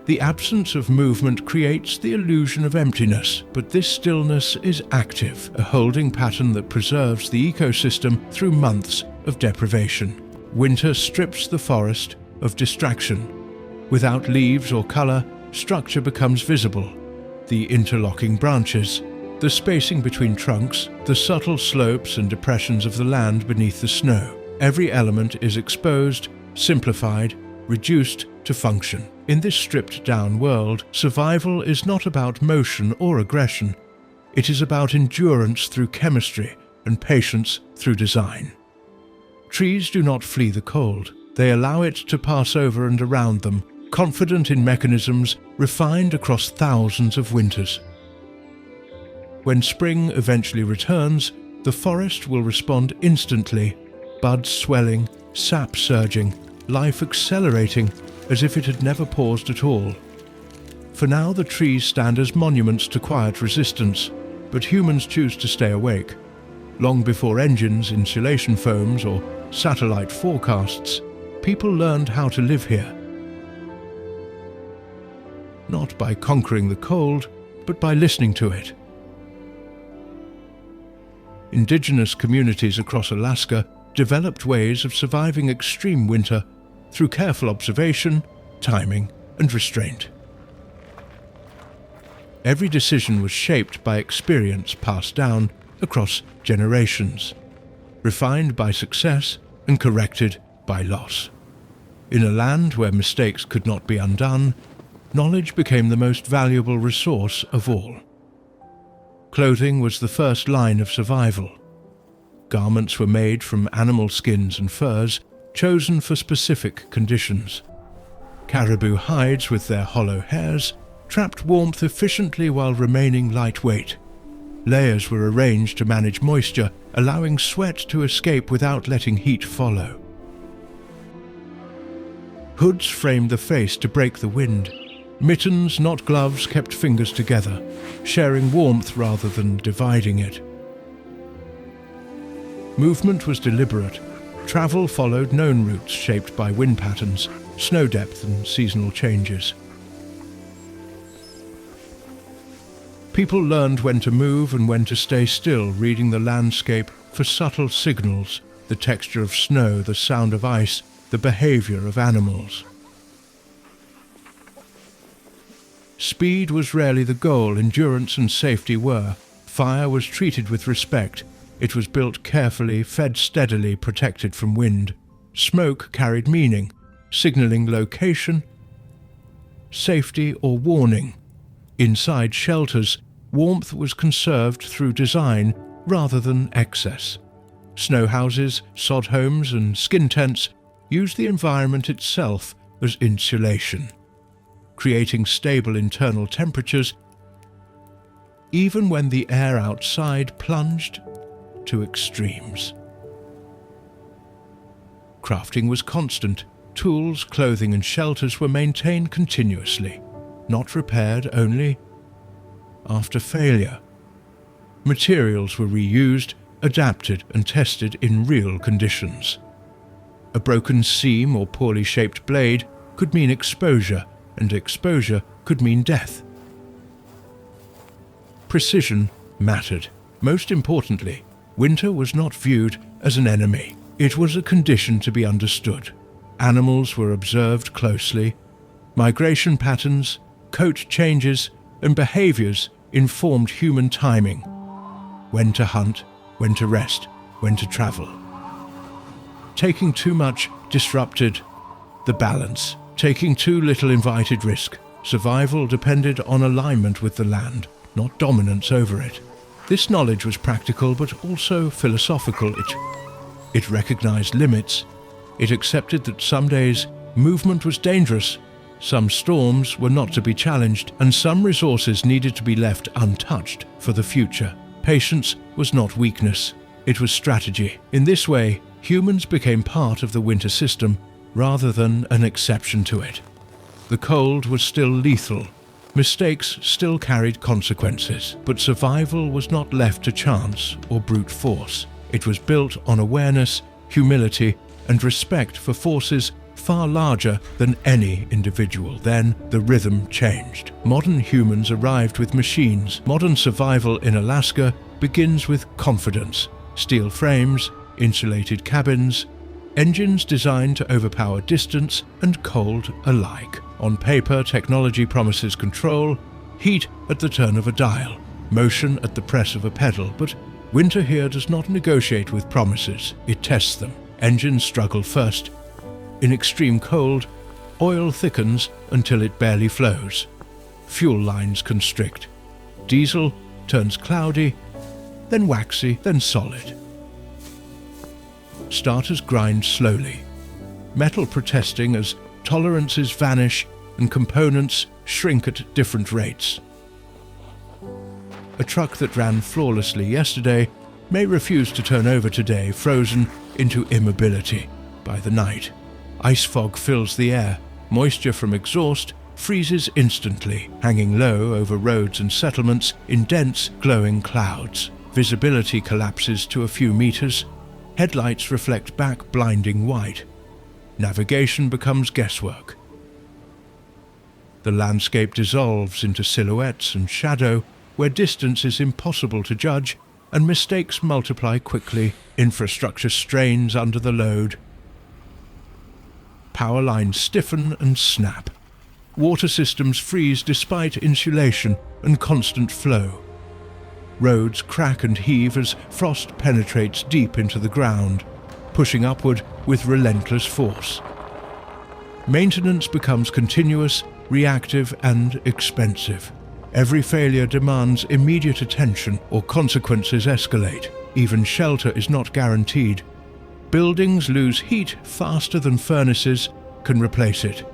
The absence of movement creates the illusion of emptiness, but this stillness is active, a holding pattern that preserves the ecosystem through months of deprivation. Winter strips the forest of distraction. Without leaves or color, structure becomes visible. The interlocking branches, the spacing between trunks, the subtle slopes and depressions of the land beneath the snow. Every element is exposed, simplified, reduced to function. In this stripped-down world, survival is not about motion or aggression. It is about endurance through chemistry and patience through design. Trees do not flee the cold. They allow it to pass over and around them, confident in mechanisms refined across thousands of winters. When spring eventually returns, the forest will respond instantly, buds swelling, sap surging, life accelerating as if it had never paused at all. For now, the trees stand as monuments to quiet resistance, but humans choose to stay awake. Long before engines, insulation foams, or satellite forecasts, people learned how to live here. Not by conquering the cold, but by listening to it. Indigenous communities across Alaska developed ways of surviving extreme winter through careful observation, timing, and restraint. Every decision was shaped by experience passed down across generations, refined by success and corrected by loss. In a land where mistakes could not be undone, knowledge became the most valuable resource of all. Clothing was the first line of survival. Garments were made from animal skins and furs, chosen for specific conditions. Caribou hides with their hollow hairs trapped warmth efficiently while remaining lightweight. Layers were arranged to manage moisture, allowing sweat to escape without letting heat follow. Hoods framed the face to break the wind. Mittens, not gloves, kept fingers together, sharing warmth rather than dividing it. Movement was deliberate. Travel followed known routes shaped by wind patterns, snow depth, and seasonal changes. People learned when to move and when to stay still, reading the landscape for subtle signals, the texture of snow, the sound of ice, the behavior of animals. Speed was rarely the goal, endurance and safety were. Fire was treated with respect. It was built carefully, fed steadily, protected from wind. Smoke carried meaning, signaling location, safety, or warning. Inside shelters, warmth was conserved through design rather than excess. Snow houses, sod homes, and skin tents used the environment itself as insulation, creating stable internal temperatures even when the air outside plunged to extremes. Crafting was constant. Tools, clothing, and shelters were maintained continuously, not repaired only after failure. Materials were reused, adapted and tested in real conditions. A broken seam or poorly shaped blade could mean exposure, and exposure could mean death. Precision mattered. Most importantly, winter was not viewed as an enemy. It was a condition to be understood. Animals were observed closely. Migration patterns, coat changes, and behaviors informed human timing. When to hunt, when to rest, when to travel. Taking too much disrupted the balance. Taking too little invited risk. Survival depended on alignment with the land, not dominance over it. This knowledge was practical but also philosophical. It recognized limits. It accepted that some days movement was dangerous, some storms were not to be challenged, and some resources needed to be left untouched for the future. Patience was not weakness, it was strategy. In this way, humans became part of the winter system rather than an exception to it. The cold was still lethal. Mistakes still carried consequences, but survival was not left to chance or brute force. It was built on awareness, humility, and respect for forces far larger than any individual. Then the rhythm changed. Modern humans arrived with machines. Modern survival in Alaska begins with confidence. Steel frames, insulated cabins, engines designed to overpower distance and cold alike. On paper, technology promises control, heat at the turn of a dial, motion at the press of a pedal, but winter here does not negotiate with promises, it tests them. Engines struggle first. In extreme cold, oil thickens until it barely flows. Fuel lines constrict. Diesel turns cloudy, then waxy, then solid. Starters grind slowly, metal protesting as tolerances vanish and components shrink at different rates. A truck that ran flawlessly yesterday may refuse to turn over today, frozen into immobility by the night. Ice fog fills the air. Moisture from exhaust freezes instantly, hanging low over roads and settlements in dense, glowing clouds. Visibility collapses to a few meters. Headlights reflect back blinding white. Navigation becomes guesswork. The landscape dissolves into silhouettes and shadow, where distance is impossible to judge and mistakes multiply quickly. Infrastructure strains under the load. Power lines stiffen and snap. Water systems freeze despite insulation and constant flow. Roads crack and heave as frost penetrates deep into the ground, pushing upward with relentless force. Maintenance becomes continuous, reactive, and expensive. Every failure demands immediate attention or consequences escalate. Even shelter is not guaranteed. Buildings lose heat faster than furnaces can replace it.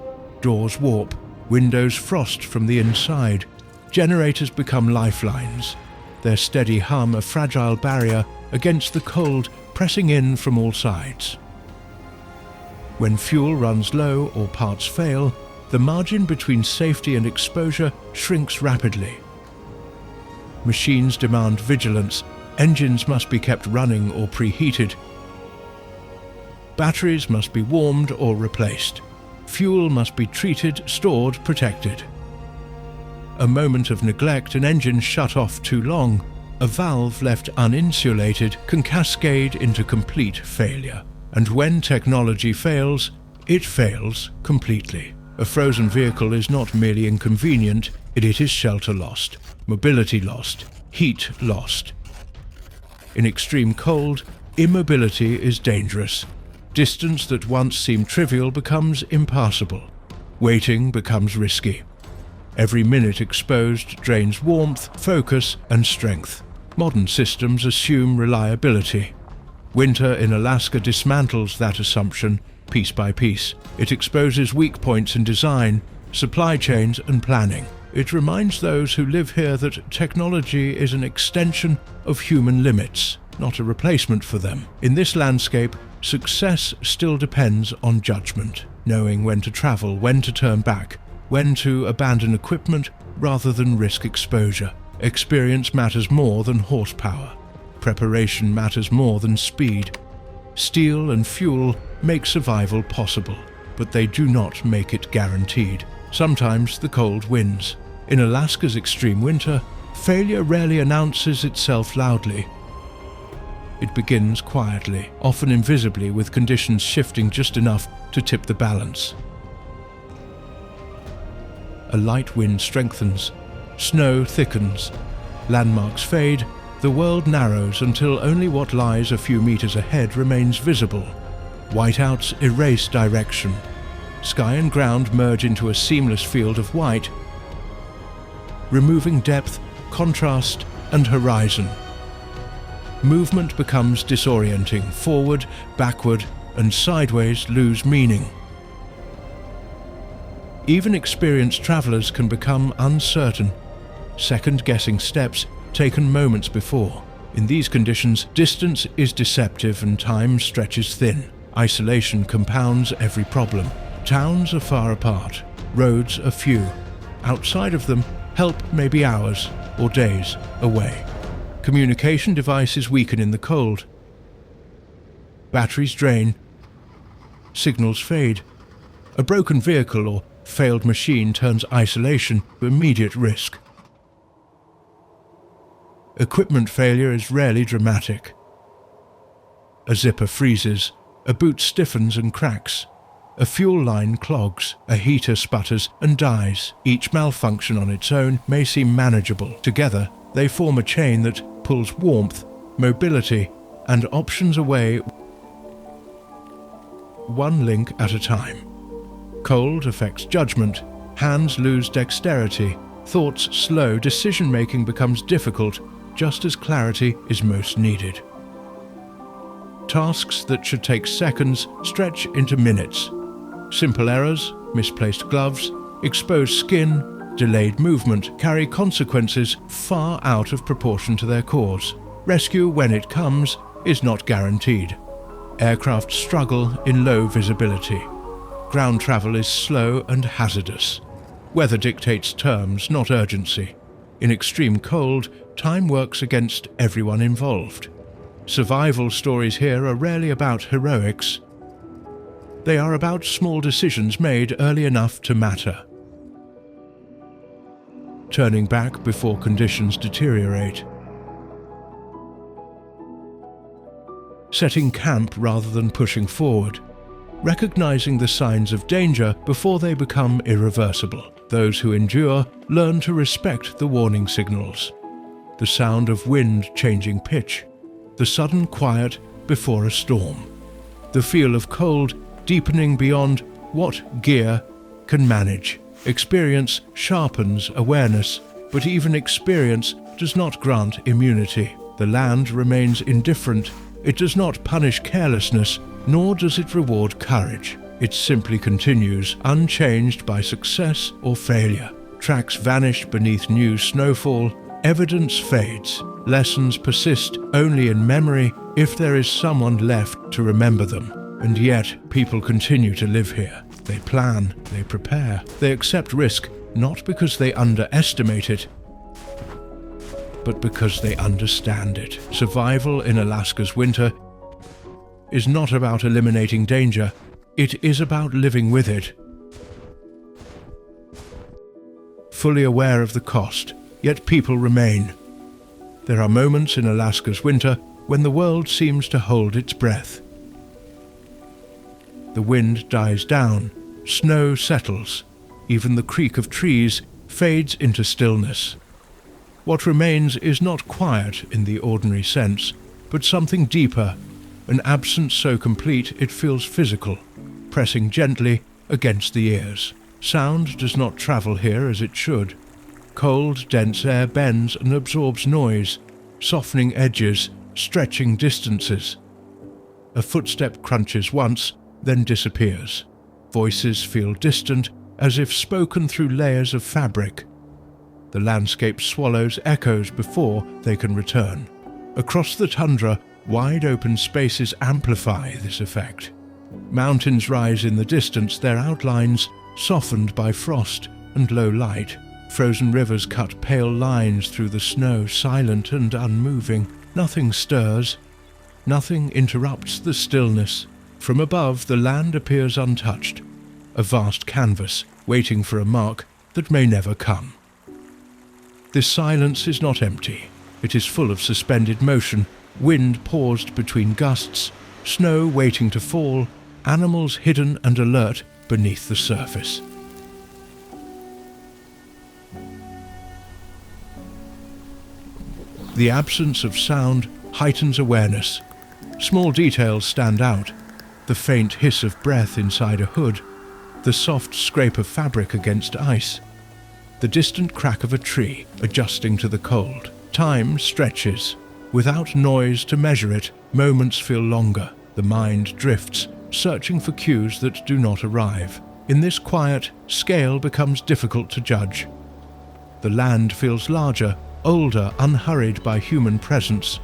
Doors warp, windows frost from the inside. Generators become lifelines, their steady hum a fragile barrier against the cold pressing in from all sides. When fuel runs low or parts fail, the margin between safety and exposure shrinks rapidly. Machines demand vigilance. Engines must be kept running or preheated. Batteries must be warmed or replaced. Fuel must be treated, stored, protected. A moment of neglect, an engine shut off too long, a valve left uninsulated can cascade into complete failure. And when technology fails, it fails completely. A frozen vehicle is not merely inconvenient, it is shelter lost, mobility lost, heat lost. In extreme cold, immobility is dangerous. Distance that once seemed trivial becomes impassable. Waiting becomes risky. Every minute exposed drains warmth, focus, and strength. Modern systems assume reliability. Winter in Alaska dismantles that assumption piece by piece. It exposes weak points in design, supply chains, and planning. It reminds those who live here that technology is an extension of human limits, not a replacement for them. In this landscape, success still depends on judgment, knowing when to travel, when to turn back, when to abandon equipment rather than risk exposure. Experience matters more than horsepower. Preparation matters more than speed. Steel and fuel make survival possible, but they do not make it guaranteed. Sometimes the cold wins. In Alaska's extreme winter, failure rarely announces itself loudly. It begins quietly, often invisibly, with conditions shifting just enough to tip the balance. A light wind strengthens, snow thickens, landmarks fade, the world narrows until only what lies a few meters ahead remains visible. Whiteouts erase direction. Sky and ground merge into a seamless field of white, removing depth, contrast, and horizon. Movement becomes disorienting. Forward, backward, and sideways lose meaning. Even experienced travelers can become uncertain, second-guessing steps taken moments before. In these conditions, distance is deceptive and time stretches thin. Isolation compounds every problem. Towns are far apart, roads are few. Outside of them, help may be hours or days away. Communication devices weaken in the cold. Batteries drain. Signals fade. A broken vehicle or failed machine turns isolation to immediate risk. Equipment failure is rarely dramatic. A zipper freezes, a boot stiffens and cracks, a fuel line clogs, a heater sputters and dies. Each malfunction on its own may seem manageable. Together, they form a chain that pulls warmth, mobility, and options away, one link at a time. Cold affects judgment, hands lose dexterity, thoughts slow, decision-making becomes difficult, just as clarity is most needed. Tasks that should take seconds stretch into minutes. Simple errors, misplaced gloves, exposed skin, delayed movement carry consequences far out of proportion to their cause. Rescue, when it comes, is not guaranteed. Aircraft struggle in low visibility. Ground travel is slow and hazardous. Weather dictates terms, not urgency. In extreme cold, time works against everyone involved. Survival stories here are rarely about heroics. They are about small decisions made early enough to matter. Turning back before conditions deteriorate. Setting camp rather than pushing forward. Recognizing the signs of danger before they become irreversible. Those who endure learn to respect the warning signals. The sound of wind changing pitch. The sudden quiet before a storm. The feel of cold deepening beyond what gear can manage. Experience sharpens awareness, but even experience does not grant immunity. The land remains indifferent. It does not punish carelessness, nor does it reward courage. It simply continues, unchanged by success or failure. Tracks vanish beneath new snowfall. Evidence fades. Lessons persist only in memory if there is someone left to remember them. And yet, people continue to live here. They plan, they prepare, they accept risk, not because they underestimate it, but because they understand it. Survival in Alaska's winter is not about eliminating danger, it is about living with it. Fully aware of the cost, yet people remain. There are moments in Alaska's winter when the world seems to hold its breath. The wind dies down, snow settles, even the creak of trees fades into stillness. What remains is not quiet in the ordinary sense, but something deeper, an absence so complete it feels physical, pressing gently against the ears. Sound does not travel here as it should. Cold, dense air bends and absorbs noise, softening edges, stretching distances. A footstep crunches once, then disappears. Voices feel distant, as if spoken through layers of fabric. The landscape swallows echoes before they can return. Across the tundra, wide open spaces amplify this effect. Mountains rise in the distance, their outlines softened by frost and low light. Frozen rivers cut pale lines through the snow, silent and unmoving. Nothing stirs. Nothing interrupts the stillness. From above, the land appears untouched, a vast canvas waiting for a mark that may never come. This silence is not empty. It is full of suspended motion, wind paused between gusts, snow waiting to fall, animals hidden and alert beneath the surface. The absence of sound heightens awareness. Small details stand out: the faint hiss of breath inside a hood, the soft scrape of fabric against ice, the distant crack of a tree adjusting to the cold. Time stretches. Without noise to measure it, moments feel longer. The mind drifts, searching for cues that do not arrive. In this quiet, scale becomes difficult to judge. The land feels larger, older, unhurried by human presence.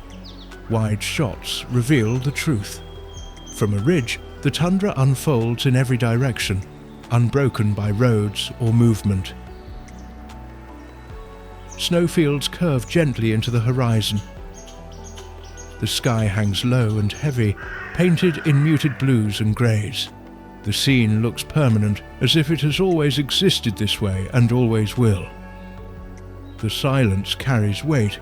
Wide shots reveal the truth. From a ridge, the tundra unfolds in every direction, unbroken by roads or movement. Snowfields curve gently into the horizon. The sky hangs low and heavy, painted in muted blues and greys. The scene looks permanent, as if it has always existed this way and always will. The silence carries weight.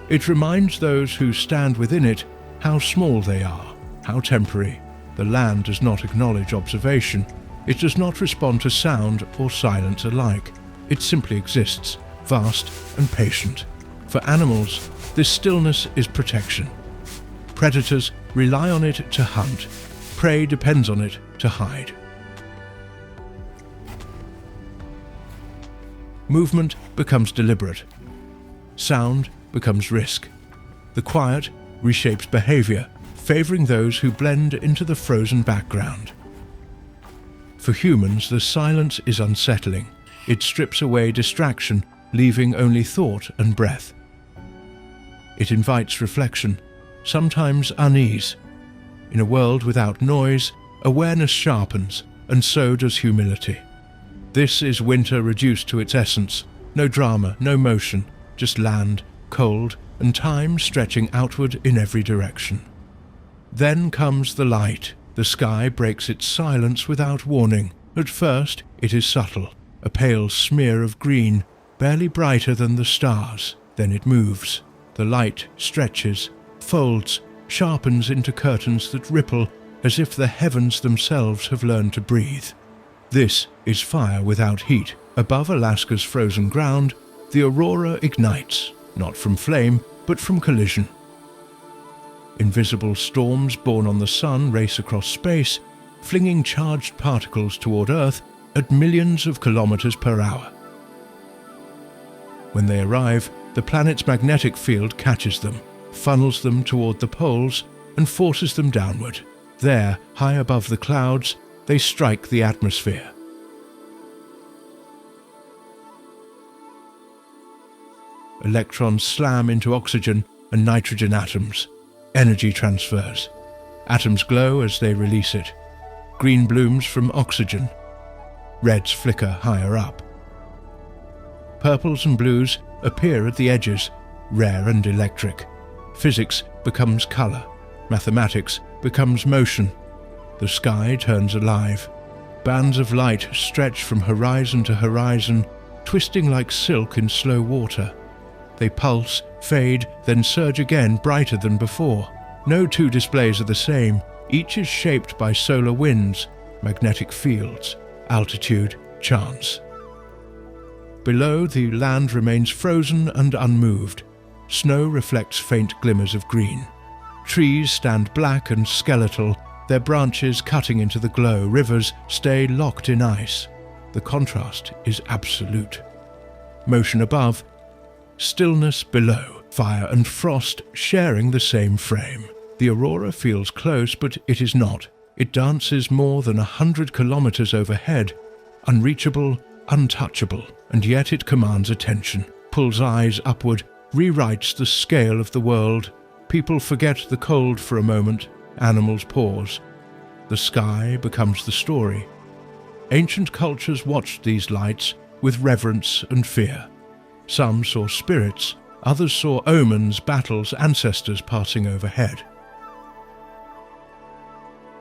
It reminds those who stand within it how small they are, how temporary. The land does not acknowledge observation. It does not respond to sound or silence alike. It simply exists, vast and patient. For animals, this stillness is protection. Predators rely on it to hunt. Prey depends on it to hide. Movement becomes deliberate. Sound becomes risk. The quiet reshapes behavior, favoring those who blend into the frozen background. For humans, the silence is unsettling. It strips away distraction, leaving only thought and breath. It invites reflection, sometimes unease. In a world without noise, awareness sharpens, and so does humility. This is winter reduced to its essence. No drama, no motion, just land, cold, and time stretching outward in every direction. Then comes the light. The sky breaks its silence without warning. At first, it is subtle, a pale smear of green, barely brighter than the stars. Then it moves. The light stretches, folds, sharpens into curtains that ripple as if the heavens themselves have learned to breathe. This is fire without heat. Above Alaska's frozen ground, the aurora ignites, not from flame, but from collision. Invisible storms born on the sun race across space, flinging charged particles toward Earth at millions of kilometers per hour. When they arrive, the planet's magnetic field catches them, funnels them toward the poles, and forces them downward. There, high above the clouds, they strike the atmosphere. Electrons slam into oxygen and nitrogen atoms. Energy transfers. Atoms glow as they release it. Green blooms from oxygen. Reds flicker higher up. Purples and blues appear at the edges, rare and electric. Physics becomes color. Mathematics becomes motion. The sky turns alive. Bands of light stretch from horizon to horizon, twisting like silk in slow water. They pulse, fade, then surge again, brighter than before. No two displays are the same. Each is shaped by solar winds, magnetic fields, altitude, chance. Below, the land remains frozen and unmoved. Snow reflects faint glimmers of green. Trees stand black and skeletal, their branches cutting into the glow. Rivers stay locked in ice. The contrast is absolute. Motion above, stillness below, fire and frost sharing the same frame. The aurora feels close, but it is not. It dances more than 100 kilometers overhead, unreachable, untouchable, and yet it commands attention, pulls eyes upward, rewrites the scale of the world. People forget the cold for a moment, animals pause. The sky becomes the story. Ancient cultures watched these lights with reverence and fear. Some saw spirits, Others saw omens, battles, ancestors passing overhead.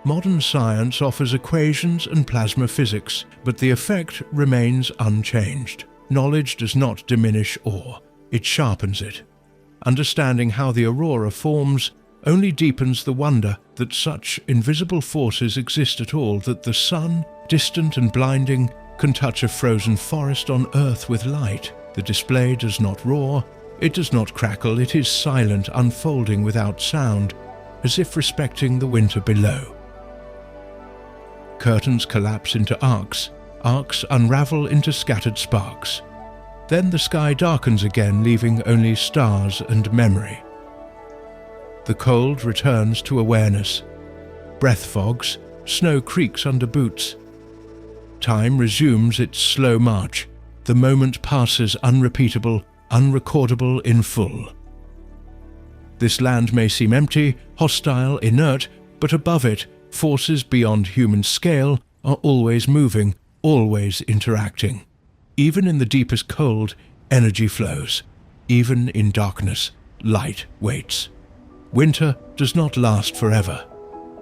Modern science offers equations and plasma physics, but the effect remains unchanged. Knowledge does not diminish awe, it sharpens it. Understanding how the aurora forms only deepens the wonder that such invisible forces exist at all, that the sun, distant and blinding, can touch a frozen forest on Earth with light. The display does not roar, it does not crackle, it is silent, unfolding without sound, as if respecting the winter below. Curtains collapse into arcs, arcs unravel into scattered sparks. Then the sky darkens again, leaving only stars and memory. The cold returns to awareness. Breath fogs, snow creaks under boots. Time resumes its slow march. The moment passes unrepeatable, unrecordable in full. This land may seem empty, hostile, inert, but above it, forces beyond human scale are always moving, always interacting. Even in the deepest cold, energy flows. Even in darkness, light waits. Winter does not last forever.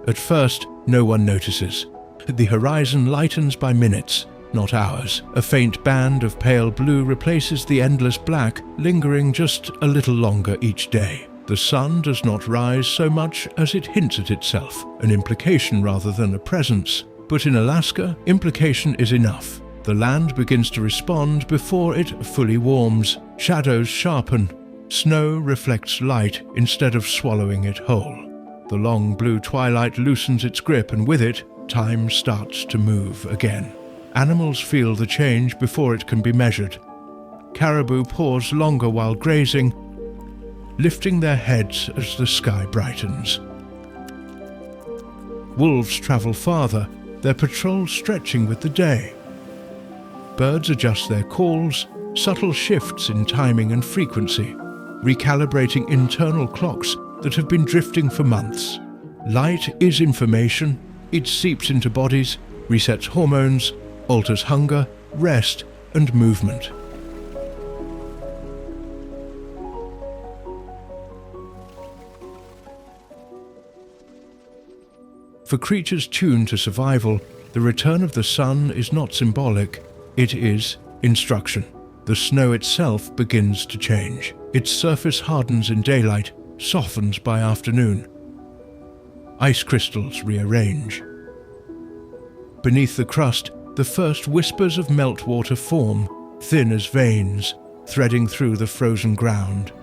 At first, no one notices. The horizon lightens by minutes, not hours. A faint band of pale blue replaces the endless black, lingering just a little longer each day. The sun does not rise so much as it hints at itself, an implication rather than a presence. But in Alaska, implication is enough. The land begins to respond before it fully warms. Shadows sharpen. Snow reflects light instead of swallowing it whole. The long blue twilight loosens its grip, and with it, time starts to move again. Animals feel the change before it can be measured. Caribou pause longer while grazing, lifting their heads as the sky brightens. Wolves travel farther, their patrol stretching with the day. Birds adjust their calls, subtle shifts in timing and frequency, recalibrating internal clocks that have been drifting for months. Light is information. It seeps into bodies, resets hormones, alters hunger, rest, and movement. For creatures tuned to survival, the return of the sun is not symbolic, it is instruction. The snow itself begins to change. Its surface hardens in daylight, softens by afternoon. Ice crystals rearrange. Beneath the crust, the first whispers of meltwater form, thin as veins, threading through the frozen ground.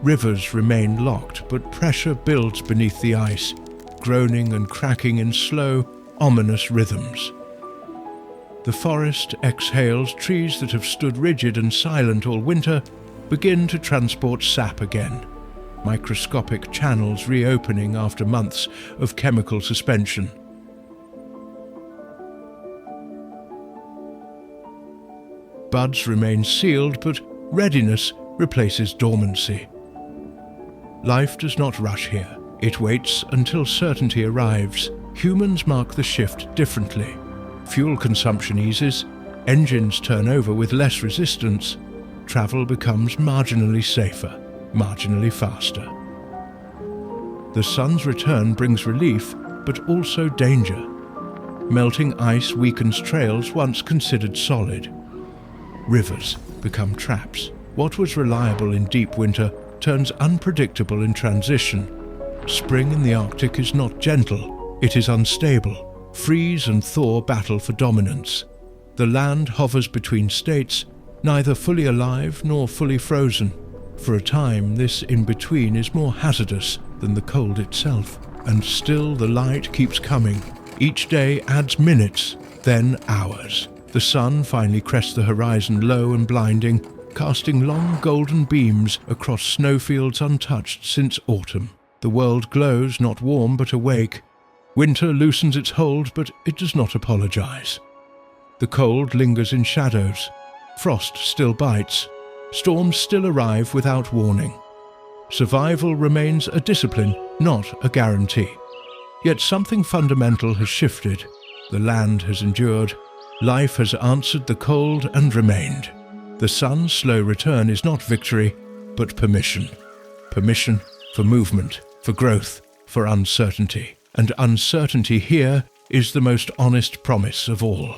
Rivers remain locked, but pressure builds beneath the ice, groaning and cracking in slow, ominous rhythms. The forest exhales. Trees that have stood rigid and silent all winter begin to transport sap again, microscopic channels reopening after months of chemical suspension. Buds remain sealed, but readiness replaces dormancy. Life does not rush here. It waits until certainty arrives. Humans mark the shift differently. Fuel consumption eases, engines turn over with less resistance, travel becomes marginally safer, marginally faster. The sun's return brings relief, but also danger. Melting ice weakens trails once considered solid. Rivers become traps. What was reliable in deep winter turns unpredictable in transition. Spring in the Arctic is not gentle, it is unstable. Freeze and thaw battle for dominance. The land hovers between states, neither fully alive nor fully frozen. For a time, this in-between is more hazardous than the cold itself. And still the light keeps coming. Each day adds minutes, then hours. The sun finally crests the horizon low and blinding, casting long golden beams across snowfields untouched since autumn. The world glows, not warm but awake. Winter loosens its hold, but it does not apologize. The cold lingers in shadows. Frost still bites. Storms still arrive without warning. Survival remains a discipline, not a guarantee. Yet something fundamental has shifted. The land has endured. Life has answered the cold and remained. The sun's slow return is not victory, but permission. Permission for movement, for growth, for uncertainty. And uncertainty here is the most honest promise of all.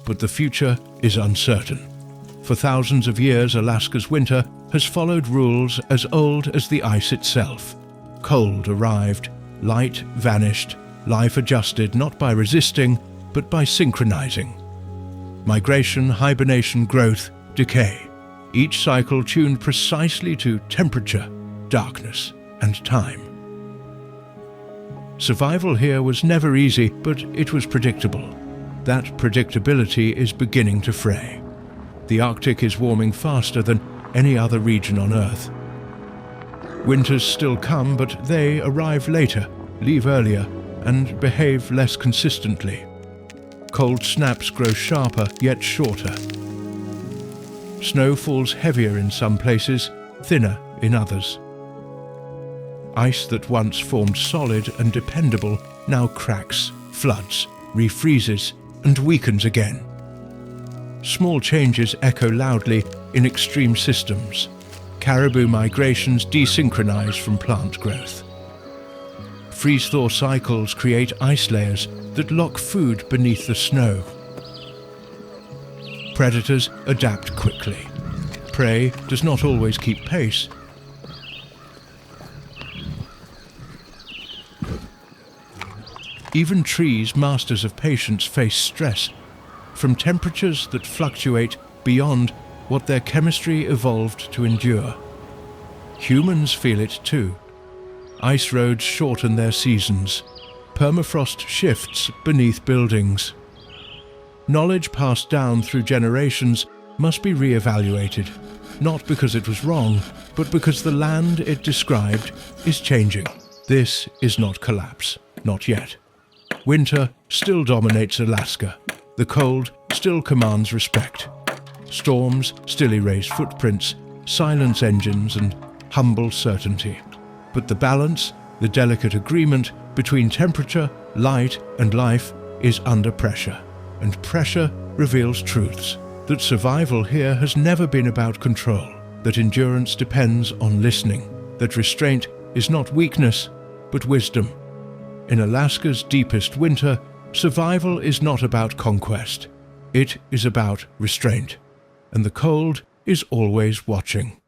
But the future is uncertain. For thousands of years, Alaska's winter has followed rules as old as the ice itself. Cold arrived, light vanished, life adjusted not by resisting, but by synchronizing. Migration, hibernation, growth, decay. Each cycle tuned precisely to temperature, darkness, and time. Survival here was never easy, but it was predictable. That predictability is beginning to fray. The Arctic is warming faster than any other region on Earth. Winters still come, but they arrive later, leave earlier, and behave less consistently. Cold snaps grow sharper, yet shorter. Snow falls heavier in some places, thinner in others. Ice that once formed solid and dependable now cracks, floods, refreezes, and weakens again. Small changes echo loudly in extreme systems. Caribou migrations desynchronize from plant growth. Freeze-thaw cycles create ice layers that lock food beneath the snow. Predators adapt quickly. Prey does not always keep pace. Even trees, masters of patience, face stress from temperatures that fluctuate beyond what their chemistry evolved to endure. Humans feel it too. Ice roads shorten their seasons. Permafrost shifts beneath buildings. Knowledge passed down through generations must be re-evaluated, not because it was wrong, but because the land it described is changing. This is not collapse, not yet. Winter still dominates Alaska. The cold still commands respect. Storms still erase footprints, silence engines, and humble certainty. But the balance, the delicate agreement between temperature, light, and life is under pressure. And pressure reveals truths. That survival here has never been about control. That endurance depends on listening. That restraint is not weakness, but wisdom. In Alaska's deepest winter, survival is not about conquest. It is about restraint. And the cold is always watching.